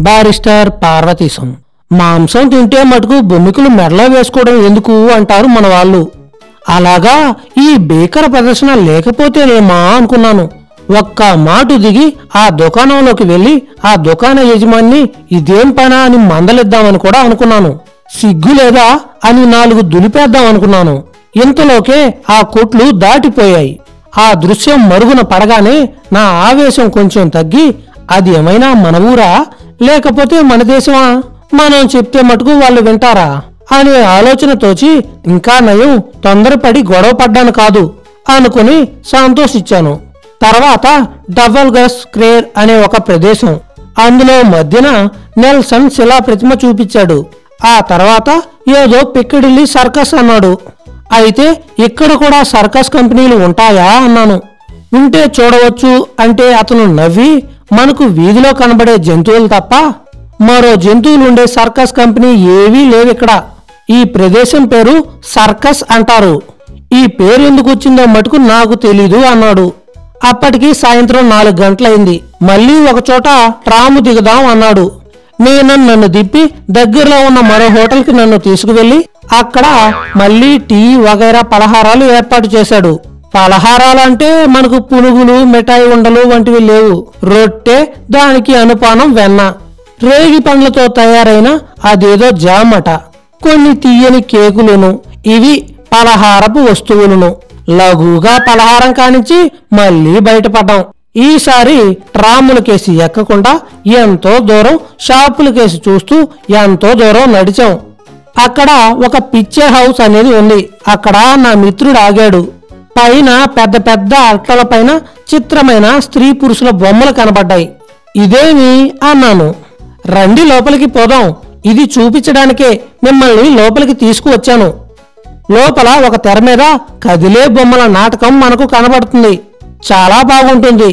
Speaker 2: బారిస్టర్ పార్వతీశం. మాంసం తింటే మటుకు బొమ్మికలు మెడలో వేసుకోవడం ఎందుకు అంటారు మన వాళ్ళు. అలాగా ఈ భీకర ప్రదర్శన లేకపోతేనేమా అనుకున్నాను. ఒక్క మాటు దిగి ఆ దుకాణంలోకి వెళ్లి ఆ దుకాణ యజమాన్ని ఇదేం పనా అని మందలిద్దామని కూడా అనుకున్నాను. సిగ్గు లేదా అని 4 దులిపేద్దాం అనుకున్నాను. ఇంతలోకే ఆ కొట్లు దాటిపోయాయి. ఆ దృశ్యం మరుగున పడగానే నా ఆవేశం కొంచెం తగ్గి అది ఏమైనా మన ఊరా లేకపోతే మన దేశమా, మనం చెప్తే మటుకు వాళ్ళు వింటారా అనే ఆలోచన తోచి ఇంకా నయం తొందరపడి గొడవ పడ్డాను కాదు అనుకుని సంతోషించాను. తర్వాత డబల్గస్ క్రేర్ అనే ఒక ప్రదేశం, అందులో మధ్యన నెల్సన్ శిలా ప్రతిమ చూపించాడు. ఆ తర్వాత ఏదో పిక్కడిల్లి సర్కస్ అన్నాడు. అయితే ఇక్కడ కూడా సర్కస్ కంపెనీలు ఉంటాయా అన్నాను. ఉంటే చూడవచ్చు అంటే అతను నవ్వి మనకు వీధిలో కనబడే జంతువులు తప్ప మరో జంతువులుండే సర్కస్ కంపెనీ ఏవీ లేవిక్కడ. ఈ ప్రదేశం పేరు సర్కస్ అంటారు. ఈ పేరు ఎందుకు వచ్చిందో మటుకు నాకు తెలీదు అన్నాడు. అప్పటికి సాయంత్రం 4 గంటలైంది. మళ్లీ ఒకచోట ట్రాము దిగుదాం అన్నాడు. నేను నన్ను దిప్పి దగ్గరలో ఉన్న మరో హోటల్కి నన్ను తీసుకువెళ్లి అక్కడ మళ్లీ టీ వగైరా పలహారాలు ఏర్పాటు చేశాడు. పలహారాలంటే మనకు పునుగులు, మిఠాయి ఉండలు వంటివి లేవు. రొట్టె, దానికి అనుపానం వెన్న, రేగి పండ్లతో తయారైన అదేదో జామట, కొన్ని తీయని కేకులును, ఇవి పలహారపు వస్తువులను. లఘుగా పలహారం కానించి మళ్లీ బయటపడ్డాం. ఈసారి ట్రాములకేసి ఎక్కకుండా ఎంతో దూరం షాపులకేసి చూస్తూ ఎంతో దూరం నడిచాం. అక్కడ ఒక పిక్చర్ హౌస్ అనేది ఉంది. అక్కడ నా మిత్రుడు ఆగాడు. పైన పెద్ద పెద్ద అట్టల పైన చిత్రమైన స్త్రీ పురుషుల బొమ్మలు కనబడ్డాయి. ఇదేమి అన్నాను. రండి లోపలికి పోదాం, ఇది చూపించడానికే మిమ్మల్ని లోపలికి తీసుకువచ్చాను. లోపల ఒక తెర మీద కదిలే బొమ్మల నాటకం మనకు కనబడుతుంది, చాలా బాగుంటుంది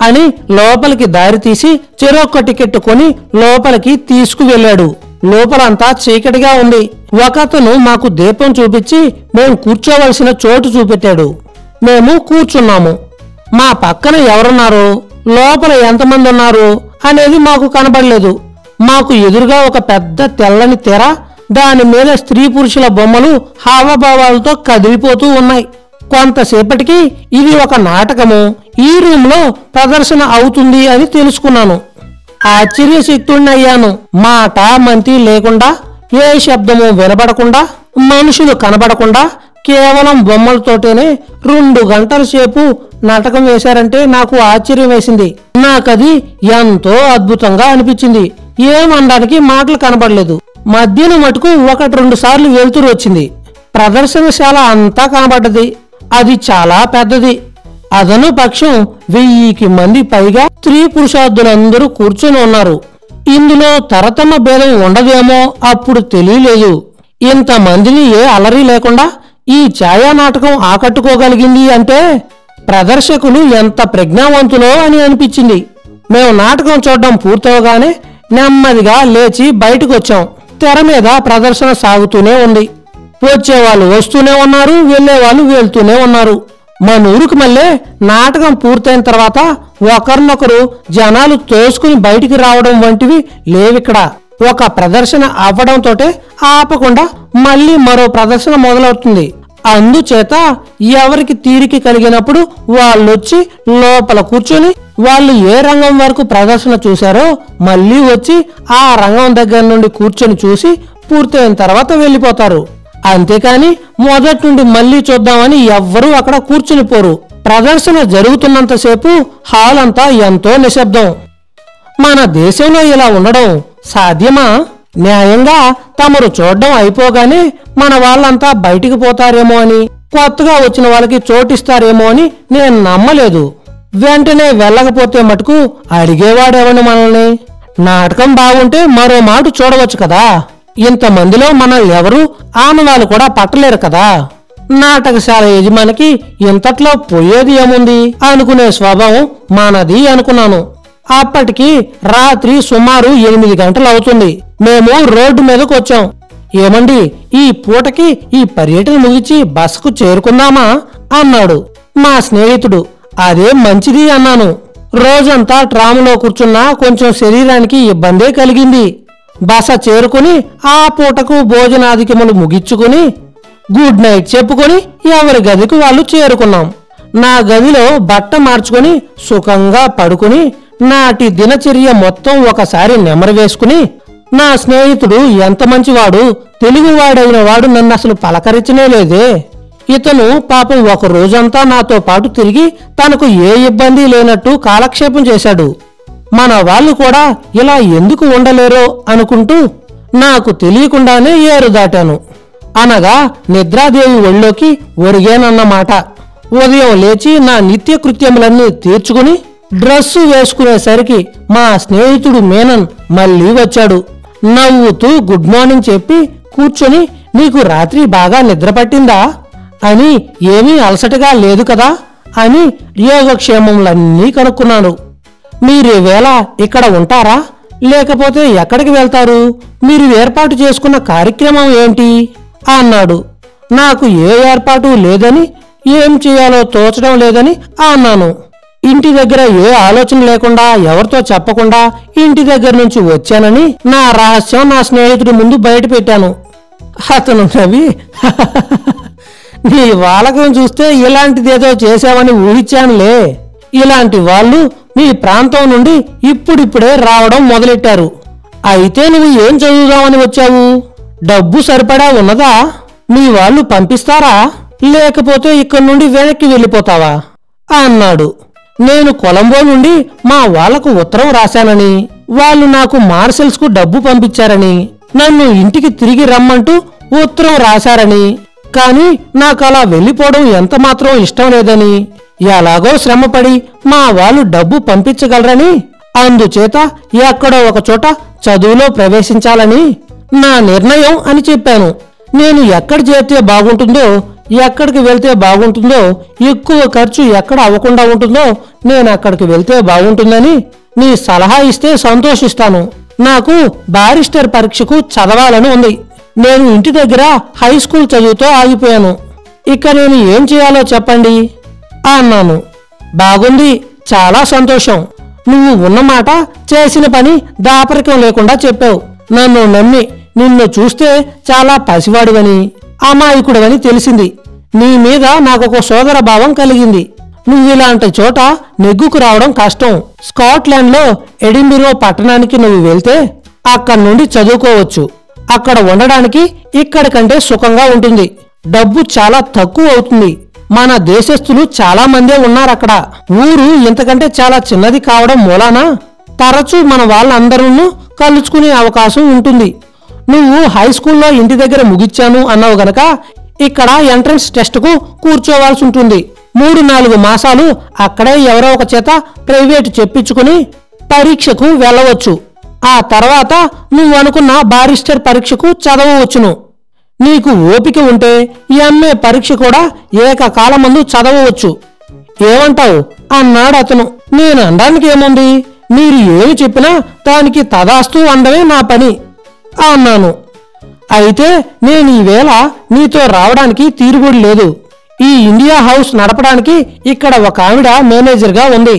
Speaker 2: అని లోపలికి దారి తీసి చెరొక్క టికెట్ కొని లోపలికి తీసుకువెళ్ళాడు. లోపలంతా చీకటిగా ఉంది. ఒకతను మాకు దీపం చూపించి మేము కూర్చోవలసిన చోటు చూపెట్టాడు. మేము కూర్చున్నాము. మా పక్కన ఎవరున్నారో, లోపల ఎంతమంది ఉన్నారు అనేది మాకు కనబడలేదు. మాకు ఎదురుగా ఒక పెద్ద తెల్లని తెర, దాని మీద స్త్రీ పురుషుల బొమ్మలు హావభావాలతో కదిలిపోతూ ఉన్నాయి. కొంతసేపటికి ఇది ఒక నాటకము ఈ రూమ్ లో ప్రదర్శన అవుతుంది అని తెలుసుకున్నాను. ఆశ్చర్యశక్తుణ్ణయ్యాను. మాట మంతి లేకుండా, ఏ శబ్దము వినబడకుండా, మనుషులు కనబడకుండా కేవలం బొమ్మలతోటేనే 2 గంటల సేపు నాటకం వేశారంటే నాకు ఆశ్చర్యం వేసింది. నాకది ఎంతో అద్భుతంగా అనిపించింది. ఏమనడానికి మాటలు కనబడలేదు. మధ్యన మటుకు 1-2 సార్లు వెలుతురు వచ్చింది. ప్రదర్శనశాల అంతా కనబడ్డది. అది చాలా పెద్దది. అదను పక్షం 1000 మంది పైగా స్త్రీ పురుషార్థులందరూ కూర్చొని ఉన్నారు. ఇందులో తరతమ భేదం ఉండదేమో అప్పుడు తెలియలేదు. ఇంతమందిని ఏ అలరి లేకుండా ఈ ఛాయా నాటకం ఆకట్టుకోగలిగింది అంటే ప్రదర్శకులు ఎంత ప్రజ్ఞావంతులో అని అనిపించింది. మేము నాటకం చూడడం పూర్తవగానే నెమ్మదిగా లేచి బయటకు వచ్చాం. తెర మీద ప్రదర్శన సాగుతూనే ఉంది. వచ్చేవాళ్ళు వస్తూనే ఉన్నారు, వెళ్లేవాళ్ళు వెళ్తూనే ఉన్నారు. మన ఊరికి మళ్ళీ నాటకం పూర్తయిన తర్వాత ఒకరినొకరు జనాలు తోసుకుని బయటికి రావడం వంటివి లేవిక్కడ. ఒక ప్రదర్శన అవ్వడంతోటే ఆపకుండా మళ్ళీ మరో ప్రదర్శన మొదలవుతుంది. అందుచేత ఎవరికి తీరిక కలిగినప్పుడు వాళ్ళొచ్చి లోపల కూర్చొని వాళ్ళు ఏ రంగం వరకు ప్రదర్శన చూశారో మళ్ళీ వచ్చి ఆ రంగం దగ్గర నుండి కూర్చొని చూసి పూర్తయిన తర్వాత వెళ్ళిపోతారు. అంతేకాని మొదటి నుండి మళ్ళీ చూద్దామని ఎవ్వరూ అక్కడ కూర్చుని పోరు. ప్రదర్శన జరుగుతున్నంతసేపు హాల్ అంతా ఎంతో నిశ్శబ్దం. మన దేశంలో ఇలా ఉండడం సాధ్యమా? న్యాయంగా తమరు చూడడం అయిపోగానే మన వాళ్ళంతా బయటికి పోతారేమో అని, కొత్తగా వచ్చిన వాళ్ళకి చోటిస్తారేమో అని నేను నమ్మలేదు. వెంటనే వెళ్ళకపోతే మటుకు అడిగేవాడెవని మనల్ని? నాటకం బాగుంటే మరో మాట చూడవచ్చు కదా. ఇంతమందిలో మనల్ని ఎవరు ఆనవాళ్ళు కూడా పట్టలేరు కదా. నాటకశాల యజమానికి ఇంతట్లో పోయేది ఏముంది అనుకునే స్వభావం మనది అనుకున్నాను. అప్పటికి రాత్రి సుమారు 8 గంటలు అవుతుంది. మేము రోడ్డు మీదకు వచ్చాం. ఏమండి, ఈ పూటకి ఈ పర్యటన ముగిచి బస్సుకు చేరుకుందామా అన్నాడు మా స్నేహితుడు. అదే మంచిది అన్నాను. రోజంతా ట్రాములో కూర్చున్నా కొంచెం శరీరానికి ఇబ్బందే కలిగింది. బస చేరుకుని ఆ పూటకు భోజనాధికములు ముగించుకుని గుడ్ నైట్ చెప్పుకొని ఎవరి గదికి వాళ్ళు చేరుకున్నాం. నా గదిలో బట్ట మార్చుకొని సుఖంగా పడుకుని నాటి దినచర్య మొత్తం ఒకసారి నెమరు వేసుకుని, నా స్నేహితుడు ఎంత మంచివాడు, తెలుగువాడైన వాడు నన్ను అసలు పలకరించనే లేదే. ఇతను పాపం ఒక రోజంతా నాతో పాటు తిరిగి తనకు ఏ ఇబ్బంది లేనట్టు కాలక్షేపం చేశాడు. మన వాళ్ళు కూడా ఇలా ఎందుకు ఉండలేరో అనుకుంటూ నాకు తెలియకుండానే ఏరు దాటాను. అనగా నిద్రాదేవి ఒళ్ళోకి ఒరిగానన్నమాట. ఉదయం లేచి నా నిత్య కృత్యములన్నీ తీర్చుకుని డ్రెస్సు వేసుకునేసరికి మా స్నేహితుడు మేనన్ మళ్ళీ వచ్చాడు. నవ్వుతూ గుడ్ మార్నింగ్ చెప్పి కూర్చొని, నీకు రాత్రి బాగా నిద్ర పట్టిందా అని, ఏమీ అలసటగా లేదు కదా అని యోగక్షేమములన్నీ కనుక్కున్నాను. మీరేవేళ ఇక్కడ ఉంటారా, లేకపోతే ఎక్కడికి వెళ్తారు? మీరు ఏర్పాటు చేసుకున్న కార్యక్రమం ఏంటి అన్నాడు. నాకు ఏ ఏర్పాటు లేదని, ఏం చేయాలో తోచడం లేదని అన్నాను. ఇంటి దగ్గర ఏ ఆలోచన లేకుండా, ఎవరితో చెప్పకుండా ఇంటి దగ్గర నుంచి వచ్చానని నా రహస్యం నా స్నేహితుడి ముందు బయట పెట్టాను. అతను నవ్వి, నీ వాలకం చూస్తే ఇలాంటిదేదో చేశావని ఊహించానులే. ఇలాంటి వాళ్ళు మీ ప్రాంతం నుండి ఇప్పుడిప్పుడే రావడం మొదలెట్టారు. అయితే నువ్వు ఏం చదువుదామని వచ్చావు? డబ్బు సరిపడా ఉన్నదా? మీ వాళ్ళు పంపిస్తారా, లేకపోతే ఇక్కడి నుండి వెనక్కి వెళ్ళిపోతావా అన్నాడు. నేను కొలంబో నుండి మా వాళ్లకు ఉత్తరం రాశానని, వాళ్ళు నాకు మార్షల్స్ కు డబ్బు పంపించారని, నన్ను ఇంటికి తిరిగి రమ్మంటూ ఉత్తరం రాశారని, కాని నాకలా వెళ్లిపోవడం ఎంత మాత్రం ఇష్టం లేదని, ఎలాగో శ్రమపడి మా వాళ్ళు డబ్బు పంపించగలరని, అందుచేత ఎక్కడో ఒక చోట చదువులో ప్రవేశించాలని నా నిర్ణయం అని చెప్పాను. నేను ఎక్కడ చేరితే బాగుంటుందో, ఎక్కడికి వెళ్తే బాగుంటుందో, ఎక్కువ ఖర్చు ఎక్కడ అవ్వకుండా ఉంటుందో నేను అక్కడికి వెళ్తే బాగుంటుందని నీ సలహా ఇస్తే సంతోషిస్తాను. నాకు బారిస్టర్ పరీక్షకు చదవాలని ఉంది. నేను ఇంటి దగ్గర హై స్కూల్ చదువుతో ఆగిపోయాను. ఇక నేను ఏం చేయాలో చెప్పండి అన్నాను. బాగుంది, చాలా సంతోషం. నువ్వు ఉన్నమాట చేసిన పని దాపరికం లేకుండా చెప్పావు. నన్ను నమ్మి నిన్ను చూస్తే చాలా పసివాడివని, అమాయకుడివని తెలిసింది. నీ మీద నాకొక సోదర భావం కలిగింది. నువ్విలాంటి చోట నెగ్గుకు రావడం కష్టం. స్కాట్లాండ్లో ఎడింబరో పట్టణానికి నువ్వు వెళ్తే అక్కడి నుండి చదువుకోవచ్చు. అక్కడ ఉండడానికి ఇక్కడి కంటే సుఖంగా ఉంటుంది. డబ్బు చాలా తక్కువ అవుతుంది. మన దేశస్థులు చాలా మందే ఉన్నారక్కడ. ఊరు ఇంతకంటే చాలా చిన్నది కావడం మూలాన తరచూ మన వాళ్ళందరూ కలుసుకునే అవకాశం ఉంటుంది. నువ్వు హై స్కూల్లో ఇంటి దగ్గర ముగిచ్చాను అన్నావు గనక ఇక్కడ ఎంట్రన్స్ టెస్ట్కు కూర్చోవాల్సి ఉంటుంది. 3-4 మాసాలు అక్కడే ఎవరో ఒక చేత ప్రైవేటు చెప్పించుకుని పరీక్షకు వెళ్ళవచ్చు. ఆ తర్వాత నువ్వు అనుకున్న బారిస్టర్ పరీక్షకు చదవవచ్చును. నీకు ఓపిక ఉంటే ఎంఏ పరీక్ష కూడా ఏకకాలమందు చదవవచ్చు. ఏమంటావు అన్నాడు అతను. నేను అనడానికి ఏముంది, మీరు ఏమి చెప్పినా దానికి తదాస్తు అనడమే నా పని అన్నాను. అయితే నేను ఈవేళ నీతో రావడానికి తీరుగుడు లేదు. ఈ ఇండియా హౌస్ నడపడానికి ఇక్కడ ఒక ఆవిడ మేనేజర్గా ఉంది.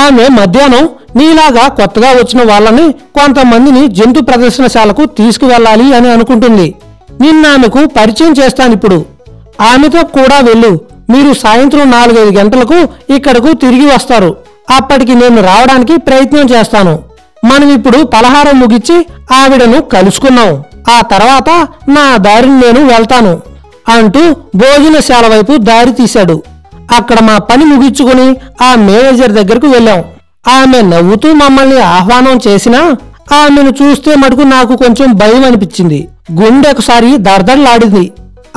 Speaker 2: ఆమె మధ్యాహ్నం నీలాగా కొత్తగా వచ్చిన వాళ్ళని కొంతమందిని జంతు ప్రదర్శనశాలకు తీసుకువెళ్ళాలి అని అనుకుంటుంది. నిన్నామెకు పరిచయం చేస్తానిప్పుడు. ఆమెతో కూడా వెళ్ళు. మీరు సాయంత్రం 4-5 గంటలకు ఇక్కడకు తిరిగి వస్తారు. అప్పటికి నేను రావడానికి ప్రయత్నం చేస్తాను. మనం ఇప్పుడు పలహారం ముగిచ్చి ఆవిడను కలుసుకున్నాం. ఆ తర్వాత నా దారిని నేను వెళ్తాను అంటూ భోజనశాల వైపు దారి తీశాడు. అక్కడ మా పని ముగించుకుని ఆ మేనేజర్ దగ్గరకు వెళ్ళాం. ఆమె నవ్వుతూ మమ్మల్ని ఆహ్వానం చేసినా ఆమెను చూస్తే మటుకు నాకు కొంచెం భయం అనిపించింది. గుండె ఒకసారి దర్దర్లాడింది.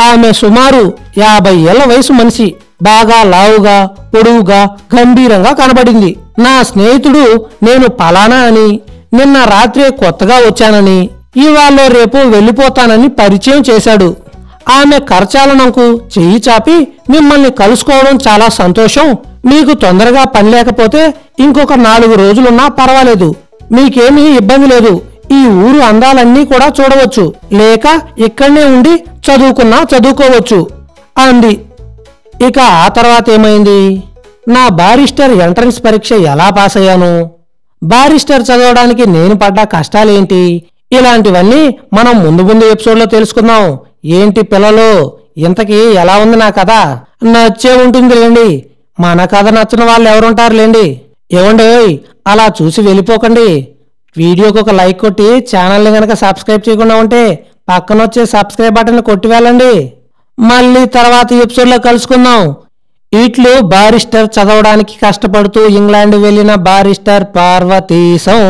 Speaker 2: ఆమె సుమారు 50 ఏళ్ల వయసు మనిషి. బాగా లావుగా, పొడువుగా, గంభీరంగా కనబడింది. నా స్నేహితుడు నేను పలానా అని, నిన్న రాత్రే కొత్తగా వచ్చానని, ఇవాళ రేపు వెళ్ళిపోతానని పరిచయం చేశాడు. ఆమె కరచాలనంకు చెయ్యి చాపి మిమ్మల్ని కలుసుకోవడం చాలా సంతోషం. మీకు తొందరగా పని లేకపోతే ఇంకొక 4 రోజులున్నా పర్వాలేదు. మీకేమీ ఇబ్బంది లేదు. ఈ ఊరు అందాలన్నీ కూడా చూడవచ్చు. లేక ఇక్కడనే ఉండి చదువుకోవచ్చు అంది. ఇక ఆ తర్వాత ఏమైంది? నా బారిస్టర్ ఎంట్రన్స్ పరీక్ష ఎలా పాస్ అయ్యాను, బారిస్టర్ చదవడానికి నేను పడ్డ కష్టాలేంటి, ఇలాంటివన్నీ మనం ముందు ఎపిసోడ్లో తెలుసుకుందాం. ఏంటి పిల్లలు, ఇంతకీ ఎలా ఉంది నా కథ? నచ్చే ఉంటుంది లేండి. మన కథ నచ్చిన వాళ్ళు ఎవరుంటారు లేండి. ఏమండి, అలా చూసి వెళ్ళిపోకండి. వీడియోకి ఒక లైక్ కొట్టి ఛానల్ని గనక సబ్స్క్రైబ్ చేయకుండా ఉంటే పక్కన వచ్చే సబ్స్క్రైబ్ బటన్ కొట్టి వెళ్ళండి. మళ్ళీ తర్వాత ఎపిసోడ్లో కలుసుకుందాం. ఇట్లు బారిస్టర్ చదవడానికి కష్టపడుతూ ఇంగ్లాండ్ వెళ్ళిన బారిస్టర్ పార్వతీశం.